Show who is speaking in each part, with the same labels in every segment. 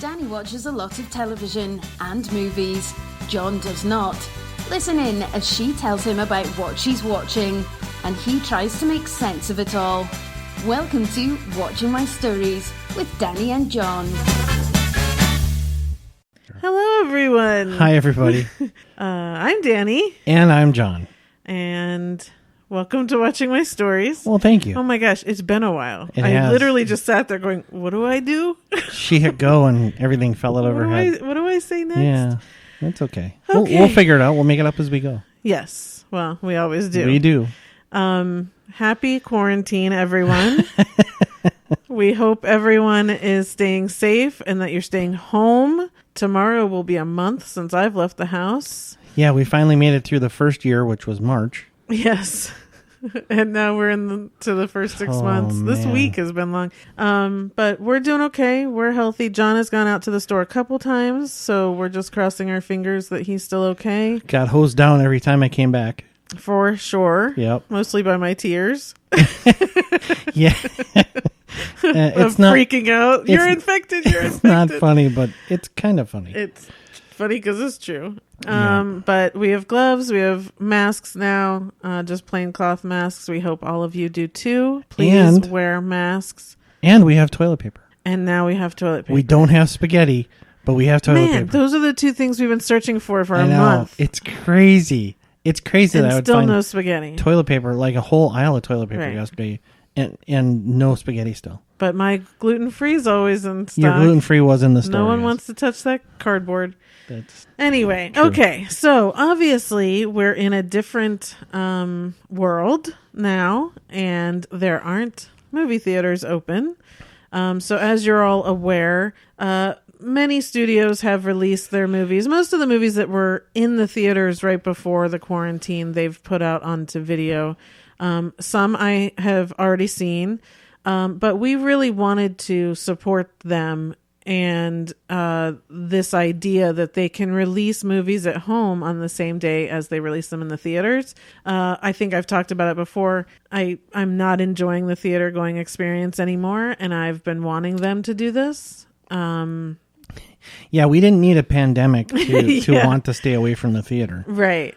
Speaker 1: Danny watches a lot of television and movies. John does not. Listen in as she tells him about what she's watching, and he tries to make sense of it all. Welcome to Watching My Stories with Danny and John.
Speaker 2: Hello, everyone.
Speaker 3: Hi, everybody.
Speaker 2: I'm Danny.
Speaker 3: And I'm John.
Speaker 2: And welcome to Watching My Stories.
Speaker 3: Well, thank you.
Speaker 2: Oh my gosh, it's been a while.
Speaker 3: It
Speaker 2: I
Speaker 3: has.
Speaker 2: literally just sat there going, what do I do?
Speaker 3: She hit go and everything fell out of her head.
Speaker 2: What do I say next?
Speaker 3: Yeah, that's okay.
Speaker 2: Okay.
Speaker 3: We'll figure it out. We'll make it up as we go.
Speaker 2: Yes. Well, we always do.
Speaker 3: We do.
Speaker 2: Happy quarantine, everyone. We hope everyone is staying safe and that you're staying home. Tomorrow will be a month since I've left the house.
Speaker 3: Yeah, we finally made it through the first year, which was March.
Speaker 2: Yes. And now we're to the first 6 months.
Speaker 3: Man.
Speaker 2: This week has been long. But we're doing okay. We're healthy. John has gone out to the store a couple times, so we're just crossing our fingers that he's still okay.
Speaker 3: Got hosed down every time I came back.
Speaker 2: For sure.
Speaker 3: Yep.
Speaker 2: Mostly by my tears.
Speaker 3: Yeah. It's not
Speaker 2: freaking out. You're infected. You're
Speaker 3: It's
Speaker 2: infected.
Speaker 3: not funny, but it's kind of funny.
Speaker 2: It's funny because it's true.
Speaker 3: Yeah.
Speaker 2: But we have gloves. We have masks now. Just plain cloth masks. We hope all of you do too. Please wear masks.
Speaker 3: And we have toilet paper.
Speaker 2: And now we have toilet paper.
Speaker 3: We don't have spaghetti, but we have toilet paper.
Speaker 2: Those are the two things we've been searching for
Speaker 3: I
Speaker 2: a
Speaker 3: know.
Speaker 2: month.
Speaker 3: It's crazy. It's crazy
Speaker 2: And
Speaker 3: that I would
Speaker 2: still
Speaker 3: find
Speaker 2: no spaghetti.
Speaker 3: toilet paper, like a whole aisle of toilet paper
Speaker 2: Right.
Speaker 3: yesterday, and no spaghetti still.
Speaker 2: But my gluten-free is always in stock.
Speaker 3: Your gluten-free was in the store.
Speaker 2: No one
Speaker 3: yes.
Speaker 2: wants to touch that cardboard.
Speaker 3: That's
Speaker 2: Anyway,
Speaker 3: true.
Speaker 2: okay. So obviously we're in a different world now, and there aren't movie theaters open. So as you're all aware, many studios have released their movies. Most of the movies that were in the theaters right before the quarantine, they've put out onto video. Some I have already seen, but we really wanted to support them and this idea that they can release movies at home on the same day as they release them in the theaters. I think I've talked about it before. I'm not enjoying the theater going experience anymore, and I've been wanting them to do this.
Speaker 3: Yeah, we didn't need a pandemic to
Speaker 2: Yeah.
Speaker 3: want to stay away from the theater.
Speaker 2: Right.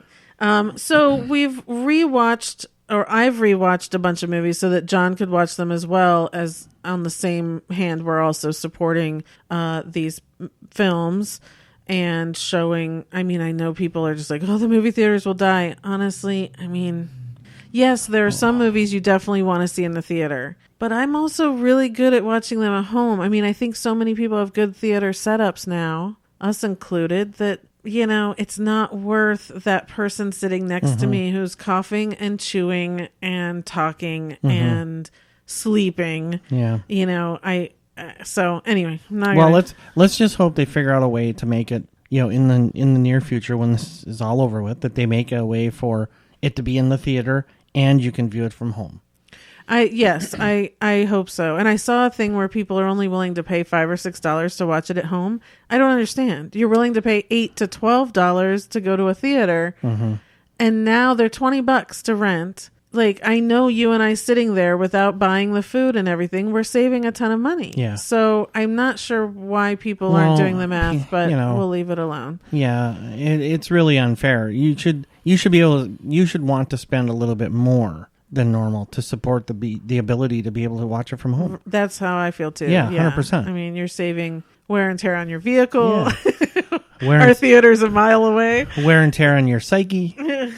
Speaker 2: So we've rewatched, or I've rewatched a bunch of movies so that John could watch them as well. As on the same hand, we're also supporting these films and showing. I mean, I know people are just like, oh, the movie theaters will die. Honestly, I mean, yes, there are some movies you definitely want to see in the theater. But I'm also really good at watching them at home. I mean, I think so many people have good theater setups now, us included, that, you know, it's not worth that person sitting next to me who's coughing and chewing and talking and sleeping.
Speaker 3: Yeah.
Speaker 2: You know, so anyway, I'm not
Speaker 3: Well,
Speaker 2: gonna,
Speaker 3: let's just hope they figure out a way to make it, you know, in the near future when this is all over with, that they make a way for it to be in the theater and you can view it from home.
Speaker 2: I hope so. And I saw a thing where people are only willing to pay $5 or $6 to watch it at home. I don't understand. You're willing to pay $8 to $12 to go to a theater, and now they're $20 to rent. Like, I know you and I sitting there without buying the food and everything, we're saving a ton of money.
Speaker 3: Yeah.
Speaker 2: So I'm not sure why people aren't doing the math, but
Speaker 3: you know,
Speaker 2: we'll leave it alone.
Speaker 3: Yeah, it's really unfair. You should want to spend a little bit more than normal to support the ability to be able to watch it from home.
Speaker 2: That's how I feel too.
Speaker 3: Yeah, 100%.
Speaker 2: I mean, you're saving wear and tear on your vehicle.
Speaker 3: Yeah.
Speaker 2: Our theater's a mile away.
Speaker 3: Wear and tear on your psyche,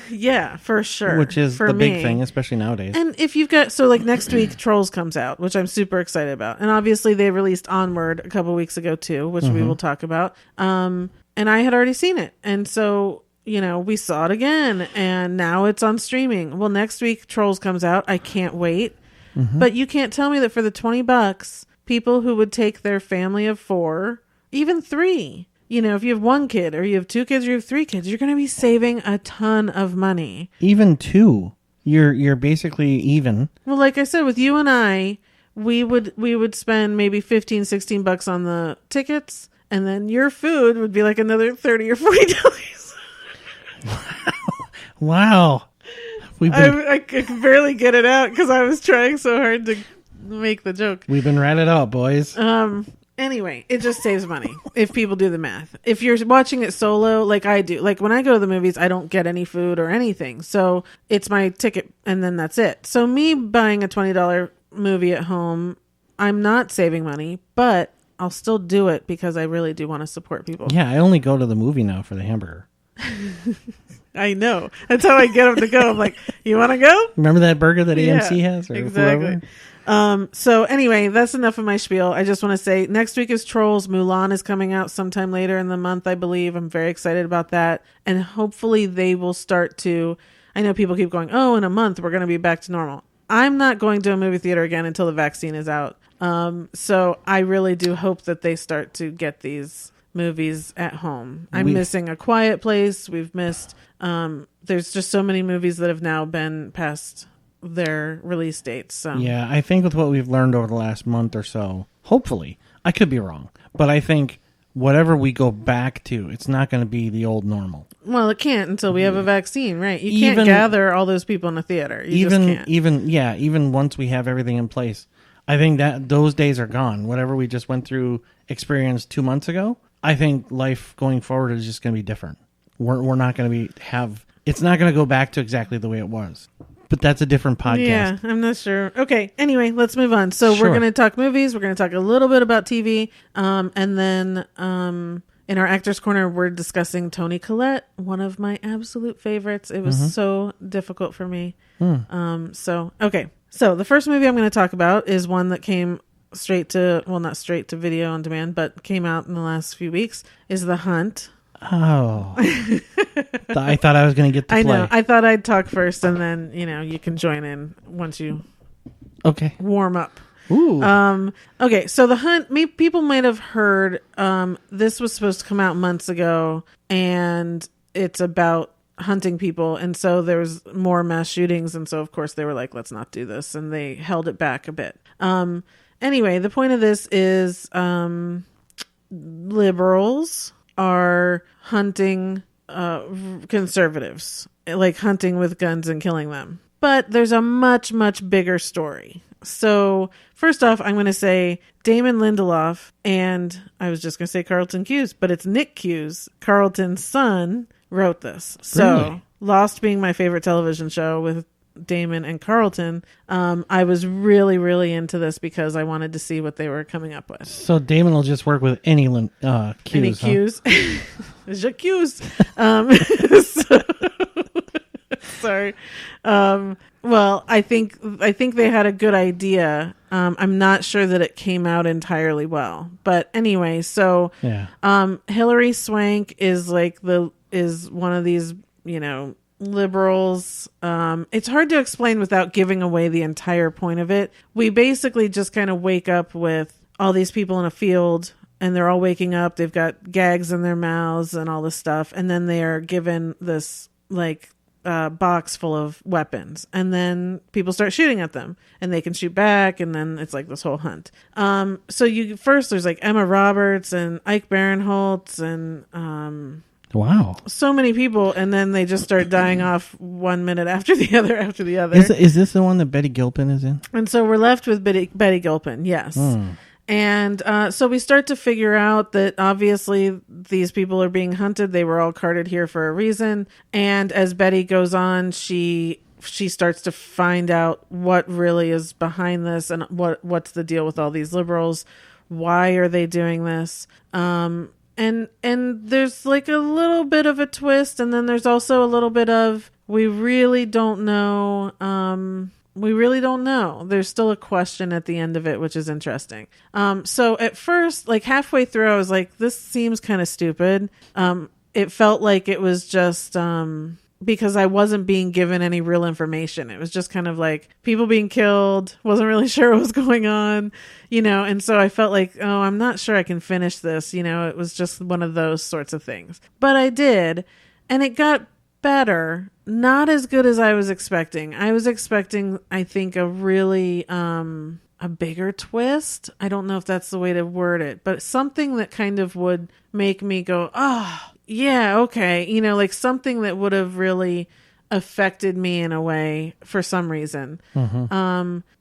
Speaker 2: Yeah, for sure.
Speaker 3: which is
Speaker 2: for
Speaker 3: the big
Speaker 2: me.
Speaker 3: thing, especially nowadays.
Speaker 2: And if you've got, so like next week, Trolls comes out, which I'm super excited about. And obviously they released Onward a couple weeks ago too, which we will talk about. And I had already seen it. And so, you know, we saw it again and now it's on streaming. Well, next week Trolls comes out. I can't wait. But you can't tell me that for the $20, people who would take their family of 4, even 3, you know, if you have 1 kid or you have 2 kids or you have 3 kids, you're going to be saving a ton of money.
Speaker 3: Even 2, you're basically even.
Speaker 2: Well, like I said, with you and I, we would spend maybe $15-$16 on the tickets, and then your food would be like another $30 or $40.
Speaker 3: Wow.
Speaker 2: I could barely get it out because I was trying so hard to make the joke.
Speaker 3: We've been ratted out, boys.
Speaker 2: Anyway, it just saves money if people do the math. If you're watching it solo, like I do, like when I go to the movies, I don't get any food or anything. So it's my ticket and then that's it. So me buying a $20 movie at home, I'm not saving money, but I'll still do it because I really do want to support people.
Speaker 3: Yeah, I only go to the movie now for the hamburger.
Speaker 2: I know. That's how I get them to go. I'm like, you want to go?
Speaker 3: Remember that burger that AMC has? Or
Speaker 2: exactly.
Speaker 3: whoever?
Speaker 2: So anyway, that's enough of my spiel. I just want to say next week is Trolls. Mulan is coming out sometime later in the month, I believe. I'm very excited about that. And hopefully they will start to, I know people keep going, oh, in a month, we're going to be back to normal. I'm not going to a movie theater again until the vaccine is out. So I really do hope that they start to get these movies at home. I'm missing A Quiet Place. We've missed, there's just so many movies that have now been past their release dates. So
Speaker 3: yeah, I think with what we've learned over the last month or so, hopefully, I could be wrong, but I think whatever we go back to, it's not going to be the old normal.
Speaker 2: Well, it can't until we have a vaccine, right? You can't gather all those people in a theater. You just can't.
Speaker 3: Even once we have everything in place, I think that those days are gone. Whatever we just went through, experienced 2 months ago, I think life going forward is just going to be different. We're not going to it's not going to go back to exactly the way it was. But that's a different podcast.
Speaker 2: Yeah, I'm not sure. Okay, anyway, let's move on. So We're going to talk movies. We're going to talk a little bit about TV. And then in our Actors Corner, we're discussing Toni Collette, one of my absolute favorites. It was so difficult for me. Okay. So the first movie I'm going to talk about is one that came not straight to video on demand, but came out in the last few weeks, is The Hunt.
Speaker 3: Oh. I thought I was going to get to play.
Speaker 2: I know. I thought I'd talk first, and then, you can join in once you warm up.
Speaker 3: Ooh.
Speaker 2: Okay, so The Hunt, people might have heard, this was supposed to come out months ago, and it's about hunting people, and so there was more mass shootings, and so of course they were like, let's not do this, and they held it back a bit. Anyway, the point of this is liberals are hunting conservatives, like hunting with guns and killing them. But there's a much, much bigger story. So first off, I'm going to say Damon Lindelof, and I was just going to say Carlton Cuse, but it's Nick Cuse, Carlton's son, wrote this. So
Speaker 3: Really?
Speaker 2: Lost being my favorite television show with Damon and Carlton, I was really, really into this because I wanted to see what they were coming up with.
Speaker 3: So Damon will just work with any cues.
Speaker 2: Any cues? Je cues. Sorry. Well, I think they had a good idea. I'm not sure that it came out entirely well, but anyway, so
Speaker 3: yeah.
Speaker 2: Hilary Swank is one of these, liberals. It's hard to explain without giving away the entire point of it. We basically just kind of wake up with all these people in a field, and they're all waking up. They've got gags in their mouths and all this stuff, and then they are given this box full of weapons, and then people start shooting at them, and they can shoot back, and then it's like this whole hunt. So there's like Emma Roberts and Ike Barinholtz and
Speaker 3: wow,
Speaker 2: so many people, and then they just start dying off 1 minute after the other.
Speaker 3: Is this the one that Betty Gilpin is in?
Speaker 2: And so we're left with Betty Gilpin, yes. And so we start to figure out that obviously these people are being hunted. They were all carted here for a reason. And as Betty goes on, she starts to find out what really is behind this and what's the deal with all these liberals. Why are they doing this? And there's like a little bit of a twist, and then there's also a little bit of we really don't know. There's still a question at the end of it, which is interesting. So at first, like halfway through, I was like, this seems kind of stupid. It felt like it was just because I wasn't being given any real information. It was just kind of like people being killed, wasn't really sure what was going on, and so I felt like, oh, I'm not sure I can finish this. It was just one of those sorts of things. But I did, and it got better. Not as good as I was expecting. I was expecting, I think, a really a bigger twist. I don't know if that's the way to word it, but something that kind of would make me go, oh, yeah, okay. Like something that would have really affected me in a way for some reason.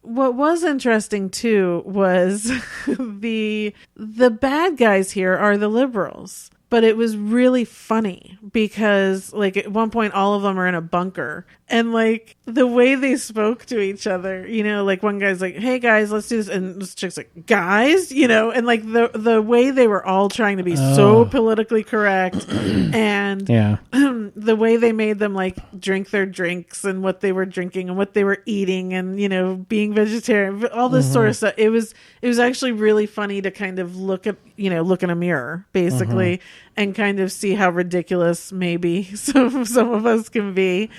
Speaker 2: What was interesting too was the bad guys here are the liberals. But it was really funny because, like, at one point, all of them are in a bunker. And, like, the way they spoke to each other, you know, like, one guy's like, hey, guys, let's do this. And this chick's like, guys, you know, and, like, the way they were all trying to be so politically correct. And the way they made them, like, drink their drinks and what they were drinking and what they were eating and, you know, being vegetarian, all this sort of stuff. It was actually really funny to kind of look in a mirror, basically, and kind of see how ridiculous maybe some of us can be.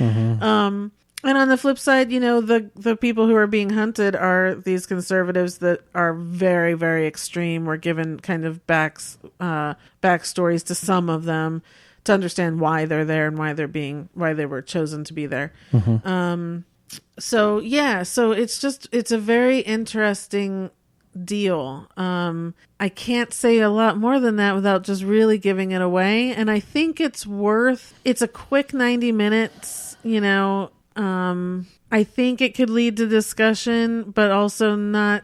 Speaker 2: And on the flip side, you know, the people who are being hunted are these conservatives that are very, very extreme. We're given kind of backstories to some of them to understand why they're there and why they were chosen to be there. So it's a very interesting deal. I can't say a lot more than that without just really giving it away. And I think it's a quick 90 minutes, you know. I think it could lead to discussion, but also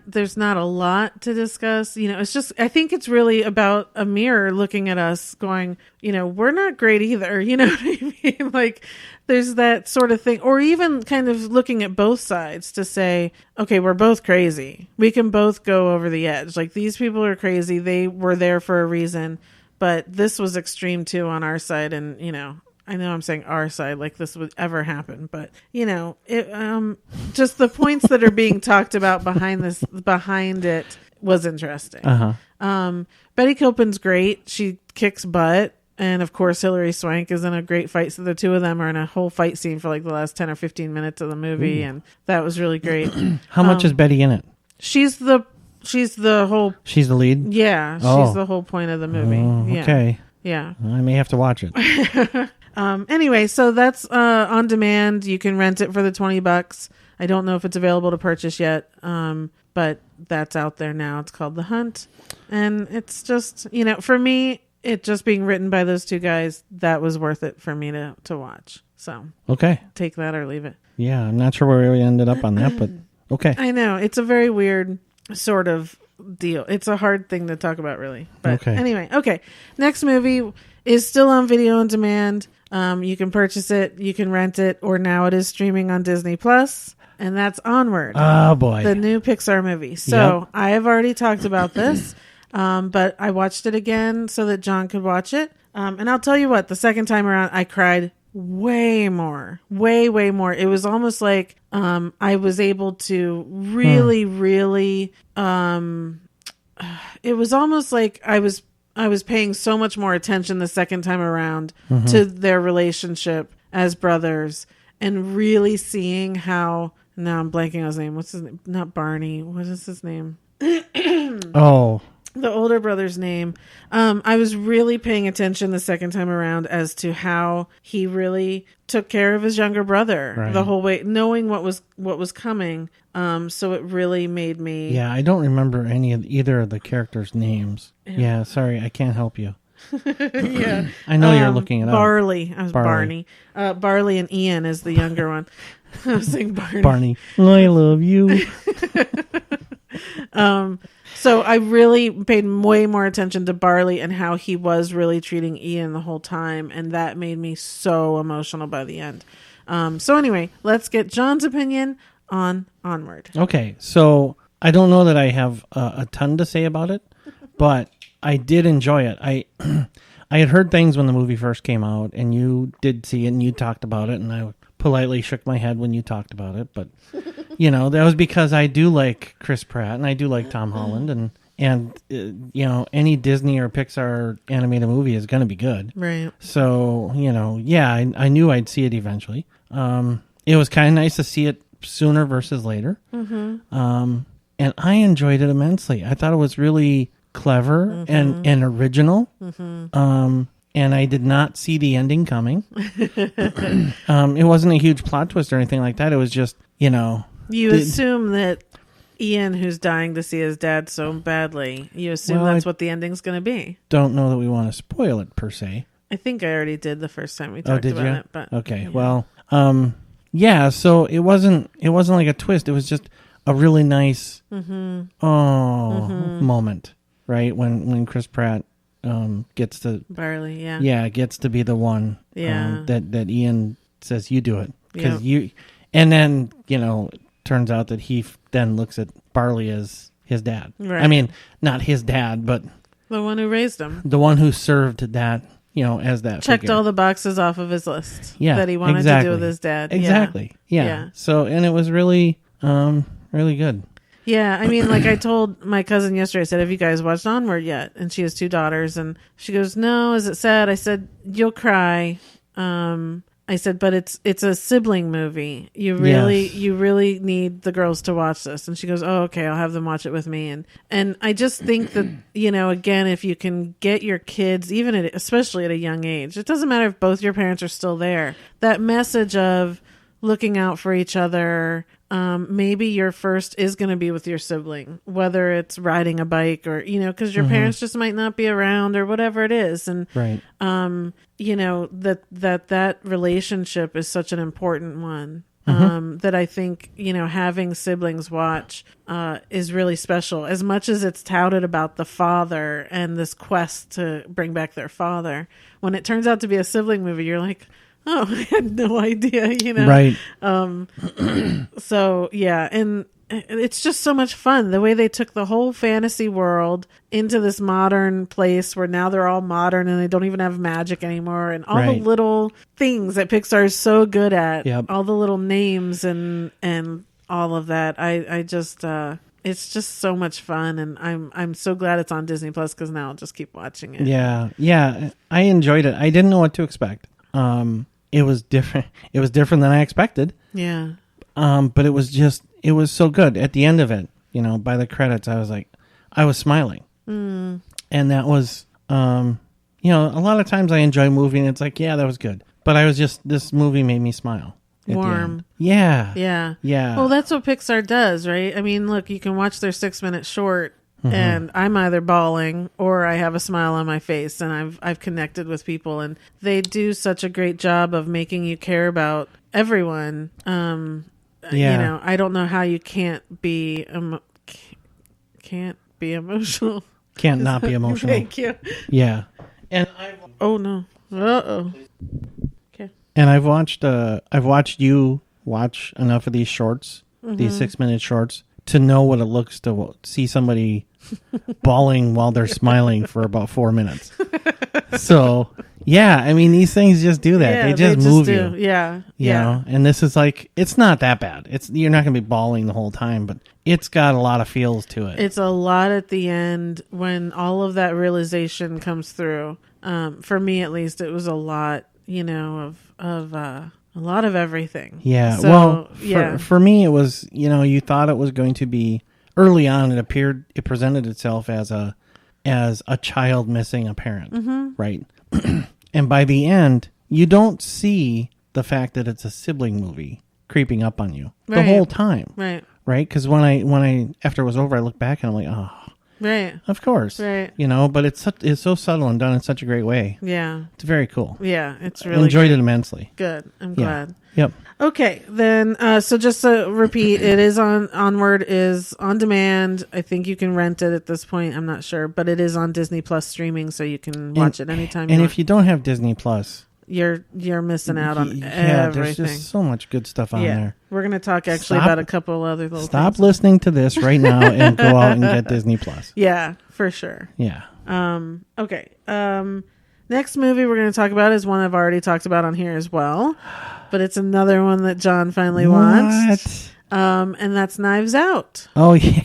Speaker 2: there's not a lot to discuss. You know, I think it's really about a mirror looking at us going, you know, we're not great either. You know what I mean? Like, there's that sort of thing. Or even kind of looking at both sides to say, okay, we're both crazy. We can both go over the edge. Like, these people are crazy. They were there for a reason, but this was extreme too on our side. And, you know, I know I'm saying our side like this would ever happen, but you know, just the points that are being talked about behind it was interesting. Betty Copen's great. She kicks butt. And of course, Hilary Swank is in a great fight. So the two of them are in a whole fight scene for like the last 10 or 15 minutes of the movie. And that was really great.
Speaker 3: How much is Betty in it?
Speaker 2: She's the
Speaker 3: lead?
Speaker 2: Yeah. She's the whole point of the movie.
Speaker 3: Okay.
Speaker 2: Yeah.
Speaker 3: I may have to watch it.
Speaker 2: Anyway, so that's on demand. You can rent it for the $20. I don't know if it's available to purchase yet, but that's out there now. It's called The Hunt. And it's just, you know, for me, it just being written by those two guys, that was worth it for me to watch. So
Speaker 3: okay,
Speaker 2: take that or leave it.
Speaker 3: Yeah, I'm not sure where we ended up on that, but okay.
Speaker 2: I know. It's a very weird sort of deal. It's a hard thing to talk about, really. But anyway, okay. Next movie is still on video on demand. You can purchase it, you can rent it, or now it is streaming on Disney Plus, and that's Onward.
Speaker 3: Oh boy,
Speaker 2: the new Pixar movie. So I have already talked about this, but I watched it again so that John could watch it. And I'll tell you what, the second time around, I cried way more. It was almost like I was able to really. It was almost like I was paying so much more attention the second time around to their relationship as brothers and really seeing how, now I'm blanking on his name. What's his name? Not Barney. What is his name? The older brother's name. I was really paying attention the second time around as to how he really took care of his younger brother the whole way, knowing what was coming. So it really made me.
Speaker 3: Yeah, I don't remember either of the characters' names. Yeah, sorry, I can't help you.
Speaker 2: Yeah,
Speaker 3: I know you're looking it up.
Speaker 2: Barley. I was Barney. Barley and Ian is the younger one. I was saying Barney.
Speaker 3: Barney, I love you.
Speaker 2: So I really paid way more attention to Barley and how he was really treating Ian the whole time, and that made me so emotional by the end. So anyway, let's get John's opinion on Onward.
Speaker 3: Okay, so I don't know that I have a ton to say about it, but I did enjoy it. I had heard things when the movie first came out, and you did see it, and you talked about it, and I politely shook my head when you talked about it, but you know, that was because I do like Chris Pratt and I do like Tom Holland, and you know, any Disney or Pixar animated movie is going to be good,
Speaker 2: right?
Speaker 3: So you know, yeah, I knew I'd see it eventually. It was kind of nice to see it sooner versus later, and I enjoyed it immensely. I thought it was really clever and original. And I did not see the ending coming. It wasn't a huge plot twist or anything like that. It was just, you know.
Speaker 2: You assume that Ian, who's dying to see his dad so badly, you assume that's what the ending's going to be.
Speaker 3: Don't know that we want to spoil it, per se.
Speaker 2: I think I already did the first time we talked about it. But
Speaker 3: okay, yeah. Well, Yeah, so it wasn't like a twist. It was just a really nice moment, right? When Chris Pratt gets to
Speaker 2: Barley,
Speaker 3: gets to be the one that Ian says you do it because
Speaker 2: Yep.
Speaker 3: and then turns out that he then looks at Barley as his dad.
Speaker 2: Right.
Speaker 3: I mean, not his dad, but
Speaker 2: the one who raised him.
Speaker 3: the one who served that, as that
Speaker 2: Checked
Speaker 3: figure.
Speaker 2: all the boxes off of his list
Speaker 3: Yeah,
Speaker 2: that he wanted
Speaker 3: exactly.
Speaker 2: to do with his dad.
Speaker 3: Exactly. Yeah. So, and it was really, really good.
Speaker 2: Yeah, I mean, like I told my cousin yesterday, I said, have you guys watched Onward yet? And she has 2 daughters, and she goes, no, is it sad? I said, you'll cry. I said, but it's a sibling movie. You really need the girls to watch this. And she goes, oh, okay, I'll have them watch it with me. And I just think that, again, if you can get your kids, especially at a young age, it doesn't matter if both your parents are still there, that message of looking out for each other. Maybe your first is going to be with your sibling, whether it's riding a bike or, because your parents just might not be around or whatever it is. And,
Speaker 3: Right.
Speaker 2: that relationship is such an important one. That I think, having siblings watch is really special. As much as it's touted about the father and this quest to bring back their father, when it turns out to be a sibling movie, you're like, oh, I had no idea,
Speaker 3: Right.
Speaker 2: So, yeah, and it's just so much fun. The way they took the whole fantasy world into this modern place where now they're all modern and they don't even have magic anymore. And all the little things that Pixar is so good at, all the little names and all of that. I just... it's just so much fun, and I'm so glad it's on Disney Plus because now I'll just keep watching it.
Speaker 3: Yeah, I enjoyed it. I didn't know what to expect. It was different. It was different than I expected.
Speaker 2: Yeah.
Speaker 3: But it was so good. At the end of it, by the credits, I was smiling. And that was, a lot of times I enjoy a movie and it's like, yeah, that was good. But this movie made me smile.
Speaker 2: Warm.
Speaker 3: Yeah.
Speaker 2: Well, that's what Pixar does, right? I mean, look, you can watch their 6-minute short and I'm either bawling or I have a smile on my face, and I've connected with people, and they do such a great job of making you care about everyone. I don't know how you can't be emotional.
Speaker 3: Can't not be emotional.
Speaker 2: Thank you.
Speaker 3: Yeah. And
Speaker 2: oh no. Uh-oh. Okay.
Speaker 3: And I've watched you watch enough of these shorts, these 6-minute shorts, to know what it looks to see somebody bawling while they're smiling for about 4 minutes. So, yeah, I mean, these things just do that.
Speaker 2: Yeah,
Speaker 3: they just move
Speaker 2: do.
Speaker 3: you.
Speaker 2: Yeah.
Speaker 3: You know? And this is like, it's not that bad. You're not going to be bawling the whole time, but it's got a lot of feels to it.
Speaker 2: It's a lot at the end when all of that realization comes through. For me, at least, it was a lot, of a lot of everything.
Speaker 3: Yeah.
Speaker 2: So,
Speaker 3: for me, it was, you thought it was going to be early on. It presented itself as a child missing a parent, right? And by the end, you don't see the fact that it's a sibling movie creeping up on you the whole time,
Speaker 2: right?
Speaker 3: Because when I after it was over, I looked back and I'm like, oh.
Speaker 2: Right.
Speaker 3: Of course.
Speaker 2: Right.
Speaker 3: But it's so subtle and done in such a great way.
Speaker 2: Yeah.
Speaker 3: It's very cool.
Speaker 2: Yeah, it's really
Speaker 3: enjoyed it immensely.
Speaker 2: Good. I'm glad.
Speaker 3: Yep.
Speaker 2: Okay, then so just to repeat, it is Onward is on demand. I think you can rent it at this point. I'm not sure, but it is on Disney Plus streaming, so you can watch it anytime you want.
Speaker 3: And if you don't have Disney Plus,
Speaker 2: you're missing out on everything.
Speaker 3: There's just so much good stuff on there.
Speaker 2: We're going to talk about a couple other little
Speaker 3: Stop
Speaker 2: things.
Speaker 3: listening to this right now and go out and get Disney Plus.
Speaker 2: Yeah, for sure.
Speaker 3: Yeah.
Speaker 2: Okay. Next movie we're going to talk about is one I've already talked about on here as well, but it's another one that John finally watched. And that's Knives Out.
Speaker 3: Oh yeah.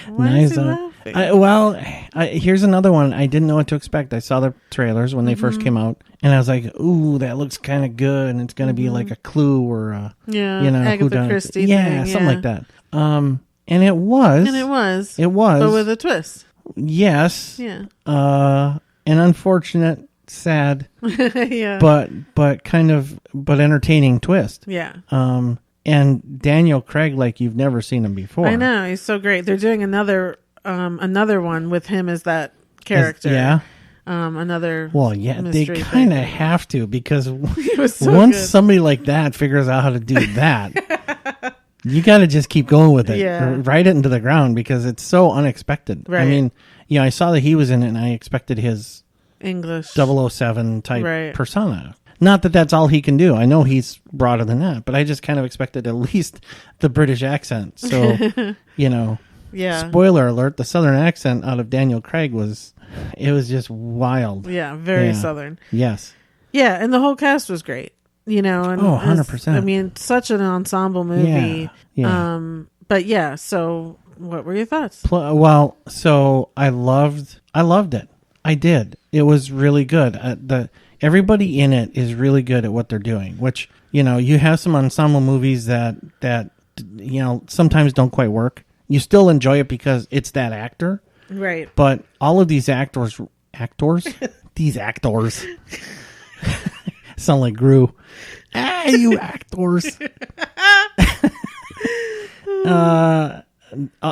Speaker 2: Why is he laughing?
Speaker 3: Here's another one. I didn't know what to expect. I saw the trailers when they first came out, and I was like, "Ooh, that looks kind of good." And it's going to be like a Clue or
Speaker 2: Agatha Christie thing,
Speaker 3: something like that. And it was.
Speaker 2: But with a twist.
Speaker 3: Yes.
Speaker 2: Yeah.
Speaker 3: An unfortunate, sad,
Speaker 2: yeah,
Speaker 3: but entertaining twist.
Speaker 2: Yeah.
Speaker 3: And Daniel Craig, like you've never seen him before.
Speaker 2: I know, he's so great. They're doing another one with him as that character. Another
Speaker 3: Well, yeah, they
Speaker 2: mystery
Speaker 3: kind of
Speaker 2: thing.
Speaker 3: have to, because
Speaker 2: was so
Speaker 3: once
Speaker 2: good.
Speaker 3: somebody like that figures out how to do that, you got to just keep going with it.
Speaker 2: Yeah.
Speaker 3: Or write it into the ground, because it's so unexpected. I
Speaker 2: Right.
Speaker 3: mean, I saw that he was in it, and I expected his
Speaker 2: English
Speaker 3: 007 type
Speaker 2: Right.
Speaker 3: persona. Not that that's all he can do. I know he's broader than that, but I just kind of expected at least the British accent. So,
Speaker 2: Yeah.
Speaker 3: spoiler alert, the Southern accent out of Daniel Craig was just wild.
Speaker 2: Yeah, very
Speaker 3: Yeah.
Speaker 2: Southern.
Speaker 3: Yes.
Speaker 2: Yeah, and the whole cast was great. And
Speaker 3: 100%.
Speaker 2: I mean, such an ensemble movie.
Speaker 3: Yeah.
Speaker 2: But yeah, so what were your thoughts?
Speaker 3: Well, so I loved it. I did. It was really good. Everybody in it is really good at what they're doing, which, you have some ensemble movies that sometimes don't quite work. You still enjoy it because it's that actor.
Speaker 2: Right.
Speaker 3: But all of these actors, these actors sound like Gru. You actors.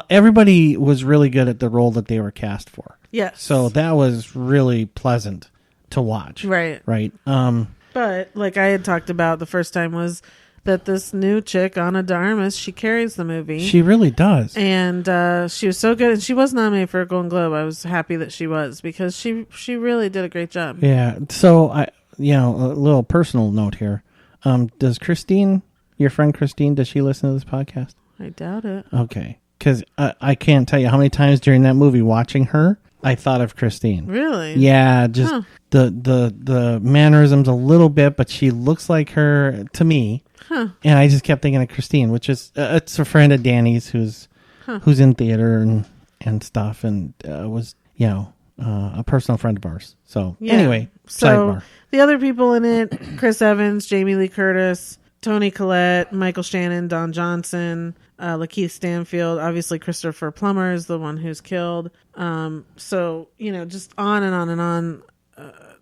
Speaker 3: Everybody was really good at the role that they were cast for.
Speaker 2: Yes.
Speaker 3: So that was really pleasant to watch.
Speaker 2: Right.
Speaker 3: Right.
Speaker 2: But like I had talked about the first time was that this new chick, Ana de Armas, she carries the movie.
Speaker 3: She really does.
Speaker 2: And she was so good. And she was nominated for a Golden Globe. I was happy that she was, because she really did a great job.
Speaker 3: Yeah. So a little personal note here. Does Christine, your friend Christine, does she listen to this podcast?
Speaker 2: I doubt it.
Speaker 3: Okay. Because I can't tell you how many times during that movie watching her, I thought of Christine.
Speaker 2: Really?
Speaker 3: Yeah, just the mannerisms a little bit, but she looks like her to me.
Speaker 2: Huh.
Speaker 3: And I just kept thinking of Christine, which is it's a friend of Danny's who's in theater and stuff, and was a personal friend of ours. So anyway, sidebar.
Speaker 2: The other people in it: Chris Evans, Jamie Lee Curtis, Toni Collette, Michael Shannon, Don Johnson, Lakeith Stanfield. Obviously, Christopher Plummer is the one who's killed. So just on and on and on.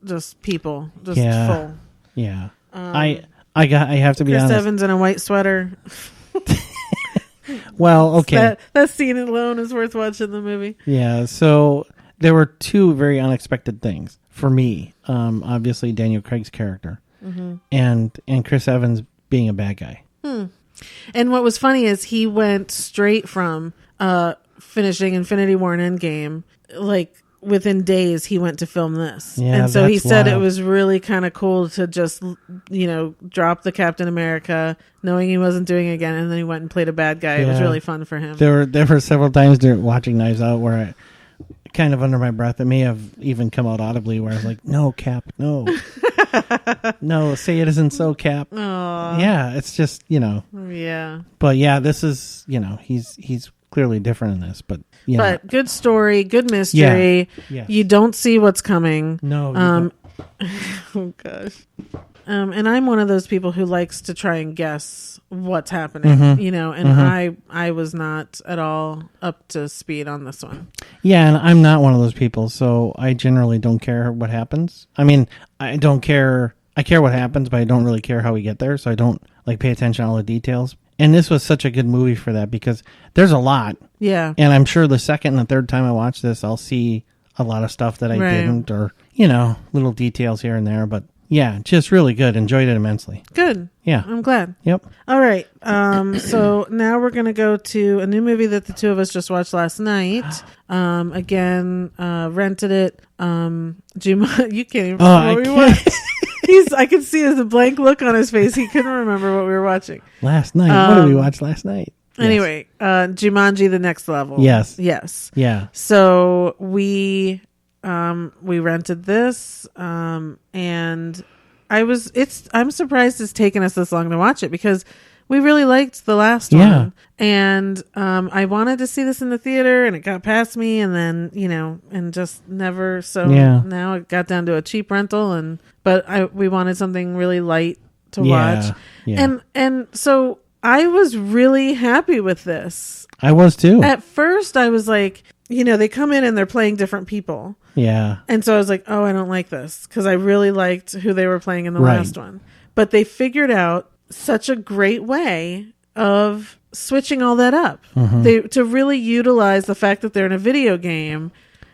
Speaker 2: Just people, just full.
Speaker 3: Yeah. I have to be
Speaker 2: Chris
Speaker 3: honest.
Speaker 2: Evans in a white sweater.
Speaker 3: Well, okay.
Speaker 2: That scene alone is worth watching the movie.
Speaker 3: Yeah. So there were two very unexpected things for me. Obviously, Daniel Craig's character, and Chris Evans being a bad guy.
Speaker 2: And what was funny is he went straight from finishing Infinity War and Endgame, like within days he went to film this.
Speaker 3: Yeah,
Speaker 2: and so he
Speaker 3: that's
Speaker 2: said it
Speaker 3: wild.
Speaker 2: was really kind of cool to just drop the Captain America, knowing he wasn't doing it again, and then he went and played a bad guy. It was
Speaker 3: Yeah.
Speaker 2: really fun for him.
Speaker 3: There were several times during watching Knives Out where I kind of under my breath, it may have even come out audibly, where I was like, "No, Cap, no, no, say it isn't so, Cap."
Speaker 2: Aw.
Speaker 3: Yeah, it's just
Speaker 2: Yeah.
Speaker 3: But yeah, this is he's clearly different in this, but
Speaker 2: But good story, good mystery.
Speaker 3: Yeah. Yes.
Speaker 2: You don't see what's coming.
Speaker 3: no, you
Speaker 2: Um,
Speaker 3: don't.
Speaker 2: Oh gosh. And I'm one of those people who likes to try and guess what's happening, and I was not at all up to speed on this one.
Speaker 3: Yeah, and I'm not one of those people, so I generally don't care what happens. I mean, I don't care. I care what happens, but I don't really care how we get there, so I don't pay attention to all the details. And this was such a good movie for that, because there's a lot.
Speaker 2: Yeah.
Speaker 3: And I'm sure the second and the third time I watch this, I'll see a lot of stuff that I
Speaker 2: Right.
Speaker 3: didn't, or, little details here and there. But yeah, just really good. Enjoyed it immensely.
Speaker 2: Good.
Speaker 3: Yeah.
Speaker 2: I'm glad.
Speaker 3: Yep.
Speaker 2: All right. So now we're going to go to a new movie that the two of us just watched last night. Again, rented it. Jumanji. You can't even remember what we watched. I could see the blank look on his face. He couldn't remember what we were watching.
Speaker 3: Last night. What did we watch last night?
Speaker 2: Anyway, Jumanji: The Next Level.
Speaker 3: Yes.
Speaker 2: Yeah. So we rented this, and I'm surprised it's taken us this long to watch it, because we really liked the last one, and I wanted to see this in the theater, and it got past me, and then and just never. So now it got down to a cheap rental, but we wanted something really light to watch, and so I was really happy with this.
Speaker 3: I was too.
Speaker 2: At first, I was like, they come in and they're playing different people.
Speaker 3: Yeah.
Speaker 2: And so I was like, oh, I don't like this, because I really liked who they were playing in the
Speaker 3: Right.
Speaker 2: last one. But they figured out such a great way of switching all that up. To really utilize the fact that they're in a video game,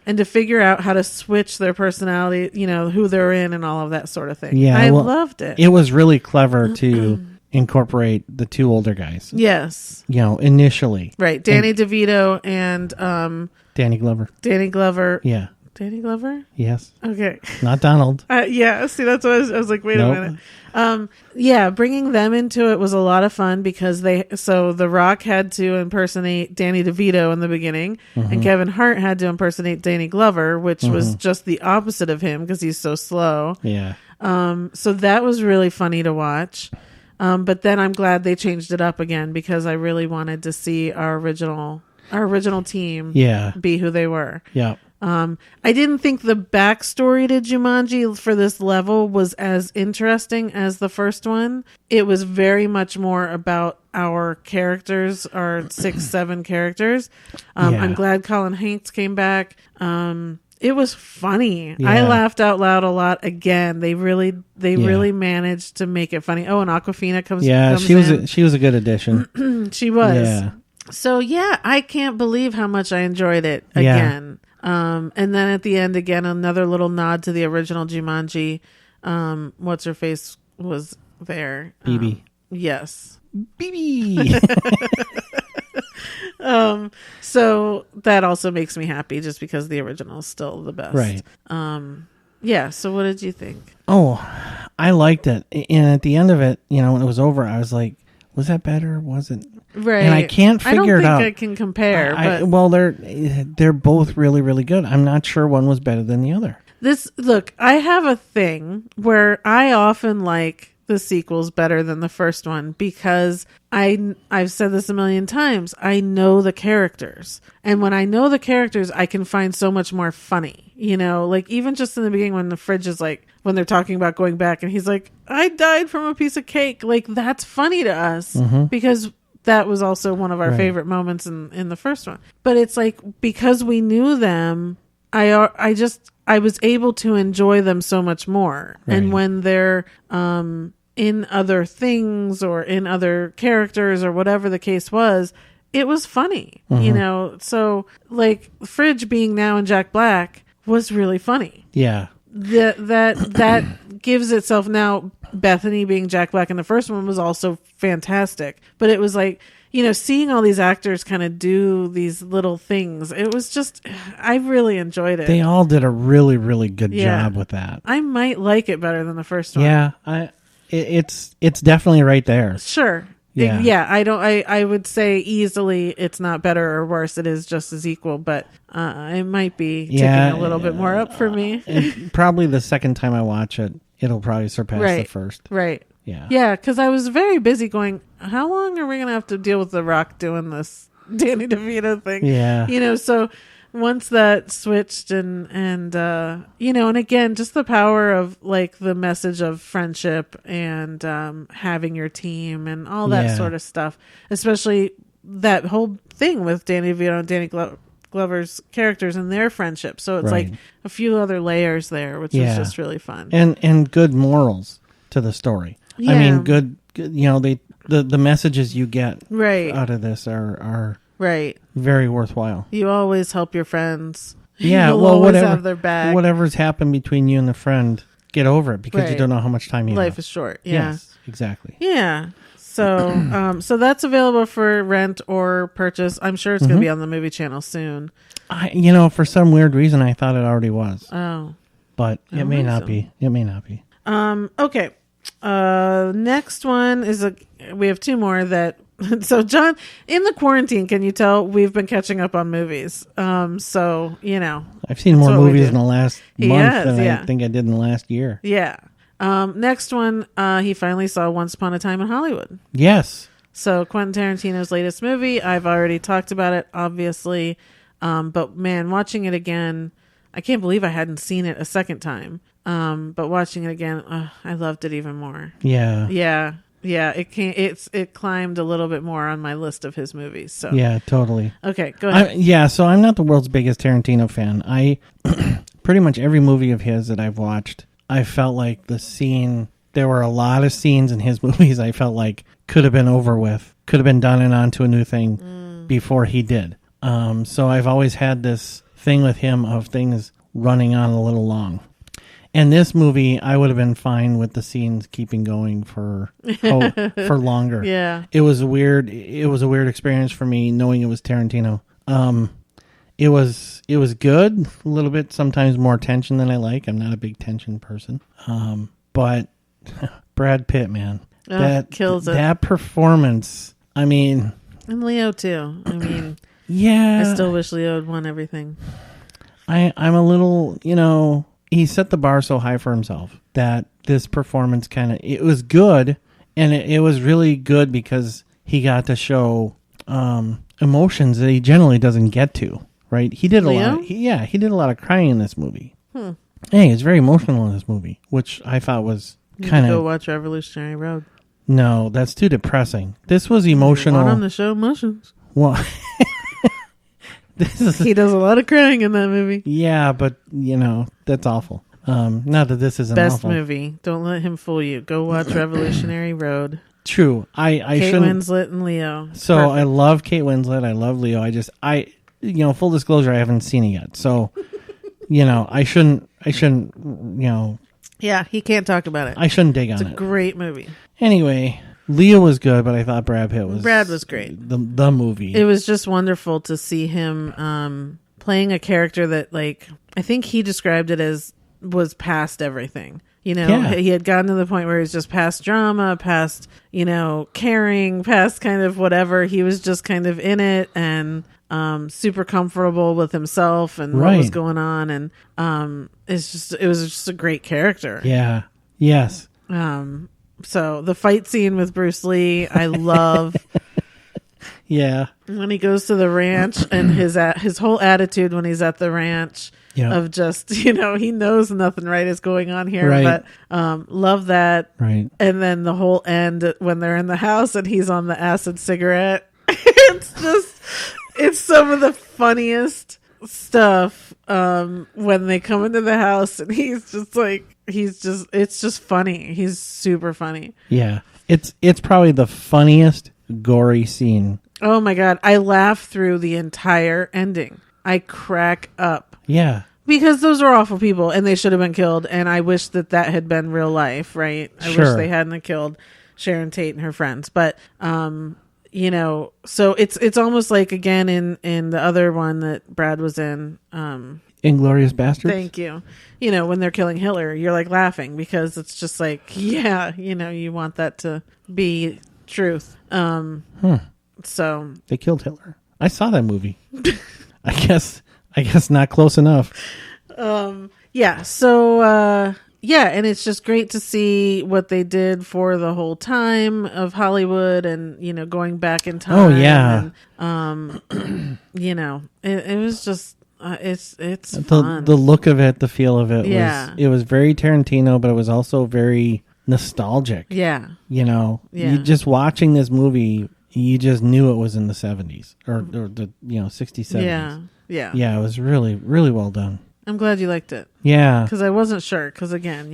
Speaker 2: and to figure out how to switch their personality, who they're in and all of that sort of thing.
Speaker 3: Yeah,
Speaker 2: I loved it.
Speaker 3: It was really clever to incorporate the two older guys.
Speaker 2: Yes.
Speaker 3: Initially.
Speaker 2: Right. Danny DeVito and
Speaker 3: Danny Glover.
Speaker 2: Danny Glover.
Speaker 3: Yeah.
Speaker 2: Danny Glover?
Speaker 3: Yes.
Speaker 2: Okay.
Speaker 3: Not Donald.
Speaker 2: Yeah. See, that's what I was like, wait a minute. Yeah, bringing them into it was a lot of fun because The Rock had to impersonate Danny DeVito in the beginning, and Kevin Hart had to impersonate Danny Glover, which was just the opposite of him because he's so slow.
Speaker 3: Yeah.
Speaker 2: So that was really funny to watch. But then I'm glad they changed it up again because I really wanted to see our original team be who they were.
Speaker 3: Yeah.
Speaker 2: I didn't think the backstory to Jumanji for this level was as interesting as the first one. It was very much more about our characters, our 6-7 characters. I'm glad Colin Hanks came back. It was funny.
Speaker 3: Yeah.
Speaker 2: I laughed out loud a lot again. They really managed to make it funny. Oh, and Awkwafina comes in.
Speaker 3: She was a good addition.
Speaker 2: She was.
Speaker 3: Yeah.
Speaker 2: So yeah, I can't believe how much I enjoyed it again. And then at the end again, another little nod to the original Jumanji. What's her face was there?
Speaker 3: BB.
Speaker 2: Yes.
Speaker 3: BB.
Speaker 2: So that also makes me happy just because the original is still the best.
Speaker 3: Right.
Speaker 2: Yeah. So what did you think?
Speaker 3: Oh, I liked it. And at the end of it, when it was over, I was like, was that better? Was it?
Speaker 2: Right.
Speaker 3: And I can't figure it out.
Speaker 2: I don't think I can compare.
Speaker 3: Well, they're both really, really good. I'm not sure one was better than the other.
Speaker 2: Look, I have a thing where I often like the sequels better than the first one because I've said this a million times. I know the characters. And when I know the characters, I can find so much more funny. Like even just in the beginning when the fridge is like, when they're talking about going back and he's like, I died from a piece of cake. Like that's funny to us because that was also one of our favorite moments in the first one. But it's like, because we knew them, I was able to enjoy them so much more. Right. And when they're in other things or in other characters or whatever the case was, it was funny, So like Fridge being now in Jack Black was really funny.
Speaker 3: Yeah.
Speaker 2: That gives itself now. Bethany being Jack Black in the first one was also fantastic. But it was like, seeing all these actors kind of do these little things, it was just, I really enjoyed it.
Speaker 3: They all did a really, really good job with that.
Speaker 2: I might like it better than the first one.
Speaker 3: Yeah, it's definitely right there.
Speaker 2: Sure.
Speaker 3: Yeah.
Speaker 2: I would say easily it's not better or worse. It is just as equal, but it might be ticking a little bit more up for me.
Speaker 3: Probably the second time I watch it, it'll probably surpass the first.
Speaker 2: Right.
Speaker 3: Yeah.
Speaker 2: Yeah, because I was very busy going, how long are we going to have to deal with The Rock doing this Danny DeVito thing?
Speaker 3: Yeah.
Speaker 2: So once that switched and again, just the power of like the message of friendship and having your team and all that sort of stuff, especially that whole thing with Danny DeVito and Danny Glover's characters and their friendship. So it's like a few other layers there, which was just really fun.
Speaker 3: And good morals to the story.
Speaker 2: Yeah.
Speaker 3: I mean, good the messages you get out of this are very worthwhile.
Speaker 2: You always help your friends.
Speaker 3: Yeah,
Speaker 2: You'll
Speaker 3: well,
Speaker 2: always have their back.
Speaker 3: Whatever's happened between you and the friend, get over it because you don't know how much time you have.
Speaker 2: Life is short. Yeah.
Speaker 3: Yes, exactly.
Speaker 2: Yeah. So, so that's available for rent or purchase. I'm sure it's going to be on the movie channel soon.
Speaker 3: For some weird reason, I thought it already was.
Speaker 2: Oh,
Speaker 3: but it may not be. It may not be.
Speaker 2: Okay. Next one is we have two more that. So John, in the quarantine, can you tell we've been catching up on movies? So
Speaker 3: I've seen more movies in the last month than
Speaker 2: I
Speaker 3: think I did in the last year.
Speaker 2: Yeah. Next one, he finally saw Once Upon a Time in Hollywood.
Speaker 3: Yes.
Speaker 2: So Quentin Tarantino's latest movie. I've already talked about it, obviously. But man, watching it again, I can't believe I hadn't seen it a second time. But watching it again, I loved it even more.
Speaker 3: Yeah.
Speaker 2: Yeah. Yeah. It climbed a little bit more on my list of his movies. So
Speaker 3: yeah, totally.
Speaker 2: Okay, go ahead.
Speaker 3: So I'm not the world's biggest Tarantino fan. I pretty much every movie of his that I've watched, I felt like there were a lot of scenes in his movies I felt like could have been over with, could have been done and on to a new thing before he did. So I've always had this thing with him of things running on a little long. And this movie, I would have been fine with the scenes keeping going for longer.
Speaker 2: Yeah.
Speaker 3: It was a weird experience for me knowing it was Tarantino. It was good, a little bit sometimes more tension than I like. I'm not a big tension person. But Brad Pitt, man. That
Speaker 2: kills it.
Speaker 3: That performance, I mean,
Speaker 2: and Leo too. I mean,
Speaker 3: yeah.
Speaker 2: I still wish Leo had won everything.
Speaker 3: I'm a little, he set the bar so high for himself that this performance it was good, and it was really good because he got to show emotions that he generally doesn't get to, right? He did a lot. He did a lot of crying in this movie. Hey, it's very emotional in this movie, which I thought was kind of...
Speaker 2: Go watch Revolutionary Road.
Speaker 3: No, that's too depressing. This was emotional.
Speaker 2: Want him to show emotions.
Speaker 3: Well...
Speaker 2: He does a lot of crying in that movie.
Speaker 3: Yeah, but that's awful. Not that this isn't
Speaker 2: best
Speaker 3: awful.
Speaker 2: movie. Don't let him fool you. Go watch Revolutionary Road.
Speaker 3: True. I
Speaker 2: Kate
Speaker 3: shouldn't.
Speaker 2: Winslet and Leo.
Speaker 3: So
Speaker 2: Perfect.
Speaker 3: I love Kate Winslet. I love Leo. Full disclosure, I haven't seen it yet. So, I shouldn't.
Speaker 2: Yeah, he can't talk about it.
Speaker 3: I shouldn't dig on it.
Speaker 2: It's a great movie.
Speaker 3: Anyway, Leo was good, but I thought Brad was
Speaker 2: great.
Speaker 3: The movie.
Speaker 2: It was just wonderful to see him playing a character that, I think he described it as was past everything. He had gotten to the point where he was just past drama, past, caring, past kind of whatever. He was just kind of in it and super comfortable with himself and what was going on. And it was just a great character.
Speaker 3: Yeah. Yes.
Speaker 2: So the fight scene with Bruce Lee, I love.
Speaker 3: Yeah.
Speaker 2: When he goes to the ranch and his whole attitude when he's at the ranch of just, he knows nothing right is going on here.
Speaker 3: Right.
Speaker 2: But love that.
Speaker 3: Right.
Speaker 2: And then the whole end when they're in the house and he's on the acid cigarette. It's some of the funniest stuff when they come into the house and it's just funny. He's super funny.
Speaker 3: Yeah. It's probably the funniest gory scene.
Speaker 2: Oh my God. I laugh through the entire ending. I crack up.
Speaker 3: Yeah.
Speaker 2: Because those are awful people and they should have been killed. And I wish that had been real life, right? I wish they hadn't killed Sharon Tate and her friends. But, so it's almost like, again, in the other one that Brad was in.
Speaker 3: Inglourious Bastards?
Speaker 2: Thank you. When they're killing Hitler, you're laughing because it's just you want that to be truth. So
Speaker 3: they killed Hitler. I saw that movie. I guess not close enough.
Speaker 2: Yeah. So and it's just great to see what they did for the whole time of Hollywood and going back in time.
Speaker 3: Oh yeah.
Speaker 2: And, it was just it's fun.
Speaker 3: The look of it, the feel of it
Speaker 2: Yeah.
Speaker 3: was very Tarantino, but it was also very nostalgic.
Speaker 2: Yeah.
Speaker 3: You just watching this movie, you just knew it was in the 70s or the 60s, 70s.
Speaker 2: Yeah. Yeah.
Speaker 3: Yeah, it was really, really well done.
Speaker 2: I'm glad you liked it.
Speaker 3: Yeah.
Speaker 2: Because I wasn't sure. Because again,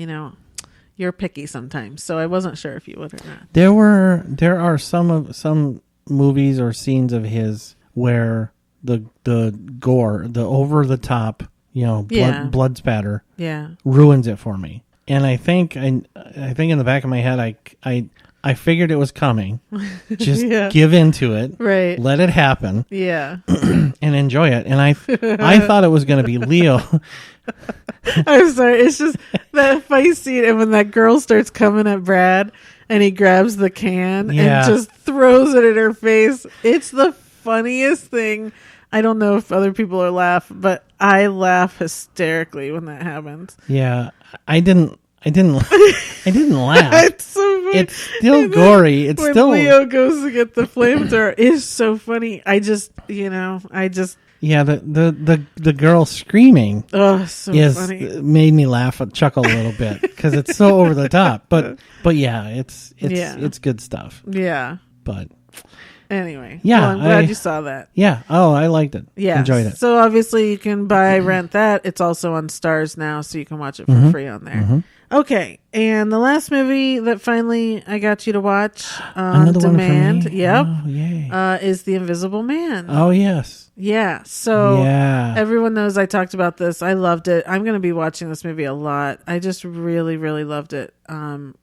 Speaker 2: you're picky sometimes, so I wasn't sure if you would or not.
Speaker 3: There are some movies or scenes of his where the gore, the over the top, blood spatter, ruins it for me. And I think in the back of my head, I figured it was coming. Just give into it,
Speaker 2: right?
Speaker 3: Let it happen,
Speaker 2: and
Speaker 3: enjoy it. And I thought it was going to be Leo.
Speaker 2: I'm sorry. It's just that fight scene, and when that girl starts coming at Brad, and he grabs the can and just throws it in her face. It's the funniest thing. I don't know if other people are laughing, but I laugh hysterically when that happens.
Speaker 3: Yeah, I didn't laugh.
Speaker 2: It's so funny.
Speaker 3: It's still gory. It's
Speaker 2: when
Speaker 3: still
Speaker 2: Leo goes to get the flamethrower. It's so funny.
Speaker 3: Yeah, the girl screaming
Speaker 2: funny.
Speaker 3: Made me chuckle a little bit because it's so over the top. But yeah, it's good stuff.
Speaker 2: Yeah.
Speaker 3: But
Speaker 2: anyway,
Speaker 3: yeah,
Speaker 2: I'm glad you saw that.
Speaker 3: Yeah. Oh, I liked it.
Speaker 2: Yeah,
Speaker 3: enjoyed it.
Speaker 2: So obviously you can rent that. It's also on Stars now, so you can watch it for free on there. Mm-hmm. Okay, and the last movie that finally I got you to watch on
Speaker 3: Another
Speaker 2: demand,
Speaker 3: one for me?
Speaker 2: yep,
Speaker 3: oh, yay.
Speaker 2: Is The Invisible Man.
Speaker 3: Oh yes,
Speaker 2: Yeah. So
Speaker 3: Yeah.
Speaker 2: everyone knows I talked about this. I loved it. I'm going to be watching this movie a lot. I just really, really loved it. And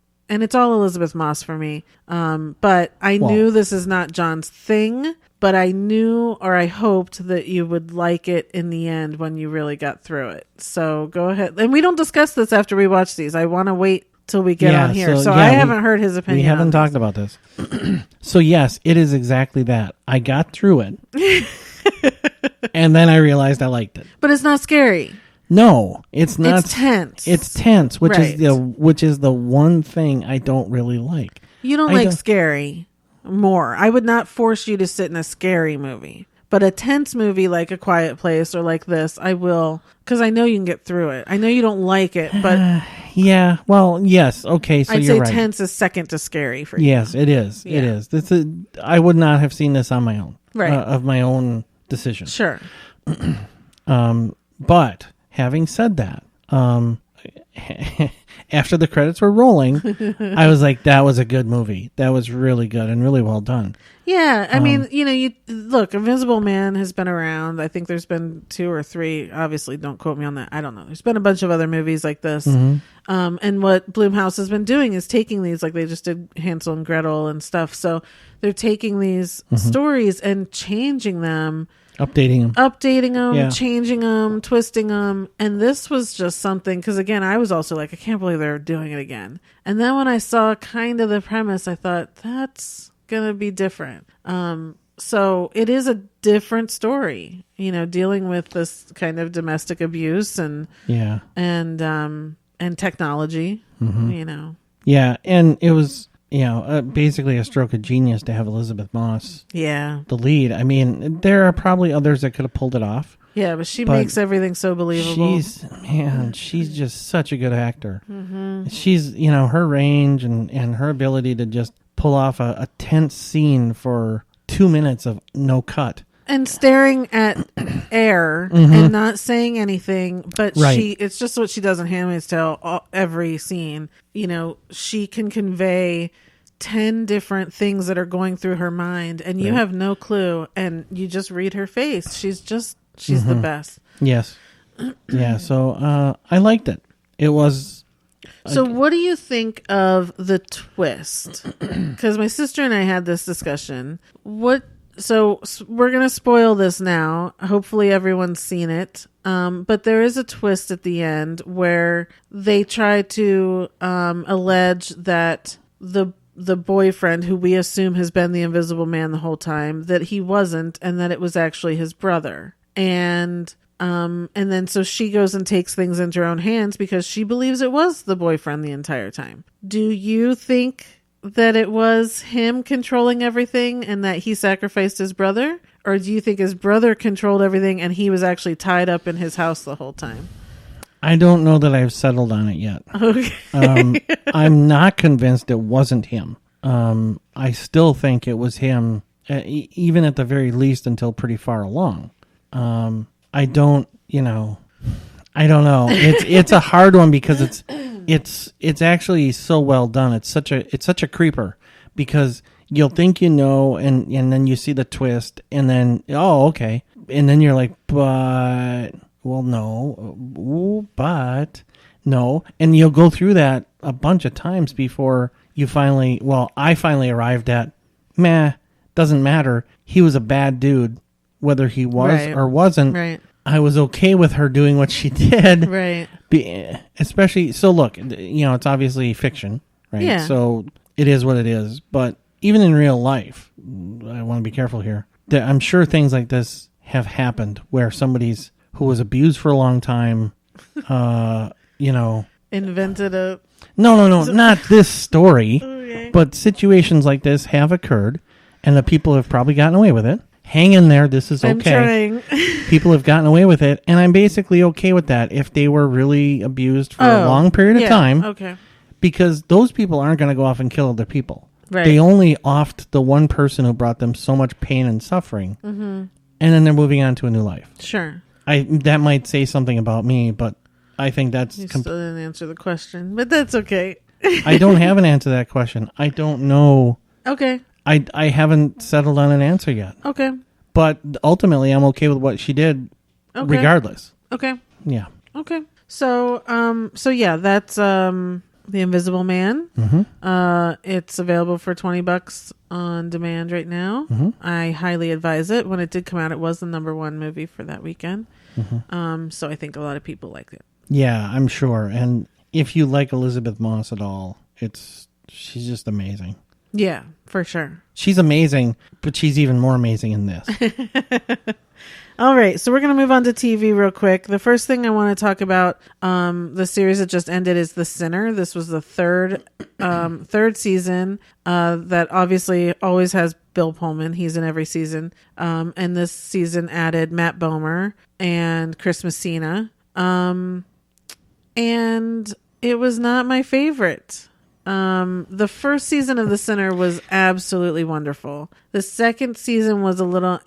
Speaker 2: it's all Elizabeth Moss for me. But I knew this is not John's thing, but I knew, or I hoped that you would like it in the end when you really got through it. So go ahead. And we don't discuss this after we watch these. I want to wait till we get on here. So I haven't heard his opinion.
Speaker 3: We haven't talked about this. So yes, it is exactly that. I got through it. And then I realized I liked it.
Speaker 2: But it's not scary.
Speaker 3: No, it's not.
Speaker 2: It's tense.
Speaker 3: It's tense, which
Speaker 2: Right.
Speaker 3: is the one thing I don't really like.
Speaker 2: You don't like scary more. I would not force you to sit in a scary movie. But a tense movie like A Quiet Place or like this, I will, because I know you can get through it. I know you don't like it, but
Speaker 3: yeah. Well, yes. Okay, so
Speaker 2: I'd
Speaker 3: you're
Speaker 2: say
Speaker 3: right.
Speaker 2: tense is second to scary for you.
Speaker 3: Yes, it is.
Speaker 2: Yeah.
Speaker 3: It is. I would not have seen this on my own.
Speaker 2: Right.
Speaker 3: Of my own decision.
Speaker 2: Sure.
Speaker 3: But having said that, after the credits were rolling, I was like, that was a good movie. That was really good and really well done.
Speaker 2: Yeah, I mean, you look, Invisible Man has been around. I think there's been 2 or 3. Obviously, don't quote me on that. I don't know. There's been a bunch of other movies like this.
Speaker 3: Mm-hmm.
Speaker 2: And what Blumhouse has been doing is taking these, like they just did Hansel and Gretel and stuff. So they're taking these stories and changing them.
Speaker 3: Updating them. Yeah.
Speaker 2: Changing them, twisting them. And this was just something, because again, I was also like, I can't believe they're doing it again. And then when I saw kind of the premise, I thought, that's going to be different. So it is a different story, dealing with this kind of domestic abuse and technology,
Speaker 3: Yeah, and it was, basically a stroke of genius to have Elizabeth Moss the lead. I mean, there are probably others that could have pulled it off.
Speaker 2: Yeah, but she makes everything so believable.
Speaker 3: She's just such a good actor. She's, her range and her ability to just pull off a tense scene for 2 minutes of no cut.
Speaker 2: And staring at air and not saying anything, but it's just what she does in Handmaid's Tale, every scene. She can convey 10 different things that are going through her mind, and you have no clue, and you just read her face. She's the best.
Speaker 3: Yes. Yeah, so I liked it. It was...
Speaker 2: So what do you think of the twist? Because my sister and I had this discussion. So we're going to spoil this now. Hopefully everyone's seen it. But there is a twist at the end where they try to allege that the boyfriend, who we assume has been the Invisible Man the whole time, that he wasn't, and that it was actually his brother. And then so she goes and takes things into her own hands because she believes it was the boyfriend the entire time. Do you think that it was him controlling everything and that he sacrificed his brother? Or do you think his brother controlled everything and he was actually tied up in his house the whole time?
Speaker 3: I don't know that I've settled on it yet.
Speaker 2: Okay.
Speaker 3: I'm not convinced it wasn't him. I still think it was him, even at the very least until pretty far along. I don't know. It's a hard one because it's actually so well done. It's such a creeper because you'll think and then you see the twist and then okay, and then you're like, but no, and you'll go through that a bunch of times before you I finally arrived at, doesn't matter. He was a bad dude, whether he was or wasn't.
Speaker 2: Right.
Speaker 3: I was okay with her doing what she did.
Speaker 2: Right.
Speaker 3: Especially, so look, it's obviously fiction, right?
Speaker 2: Yeah.
Speaker 3: So it is what it is. But even in real life, I want to be careful here. I'm sure things like this have happened where somebody's who was abused for a long time,
Speaker 2: invented a...
Speaker 3: No, not this story.
Speaker 2: Okay.
Speaker 3: But situations like this have occurred, and the people have probably gotten away with it. Hang in there. This is okay.
Speaker 2: I'm trying.
Speaker 3: People have gotten away with it, and I'm basically okay with that if they were really abused for a long period of time.
Speaker 2: Okay.
Speaker 3: Because those people aren't going to go off and kill other people.
Speaker 2: Right.
Speaker 3: They only offed the one person who brought them so much pain and suffering, and then they're moving on to a new life.
Speaker 2: Sure.
Speaker 3: That might say something about me, but I think that's...
Speaker 2: You still didn't answer the question, but that's okay.
Speaker 3: I don't have an answer to that question. I don't know.
Speaker 2: Okay.
Speaker 3: I haven't settled on an answer yet.
Speaker 2: Okay.
Speaker 3: But ultimately, I'm okay with what she did, regardless.
Speaker 2: Okay.
Speaker 3: Yeah.
Speaker 2: Okay. So, yeah, that's The Invisible Man. It's available for $20 on demand right now. I highly advise it. When it did come out, it was the #1 movie for that weekend. So I think a lot of people liked it.
Speaker 3: Yeah, I'm sure. And if you like Elizabeth Moss at all, she's just amazing.
Speaker 2: Yeah, for sure.
Speaker 3: She's amazing, but she's even more amazing in this.
Speaker 2: All right, so we're going to move on to TV real quick. The first thing I want to talk about, the series that just ended, is The Sinner. This was the third season that obviously always has Bill Pullman. He's in every season. And this season added Matt Bomer and Chris Messina. And it was not my favorite. The first season of The Sinner was absolutely wonderful. The second season was a little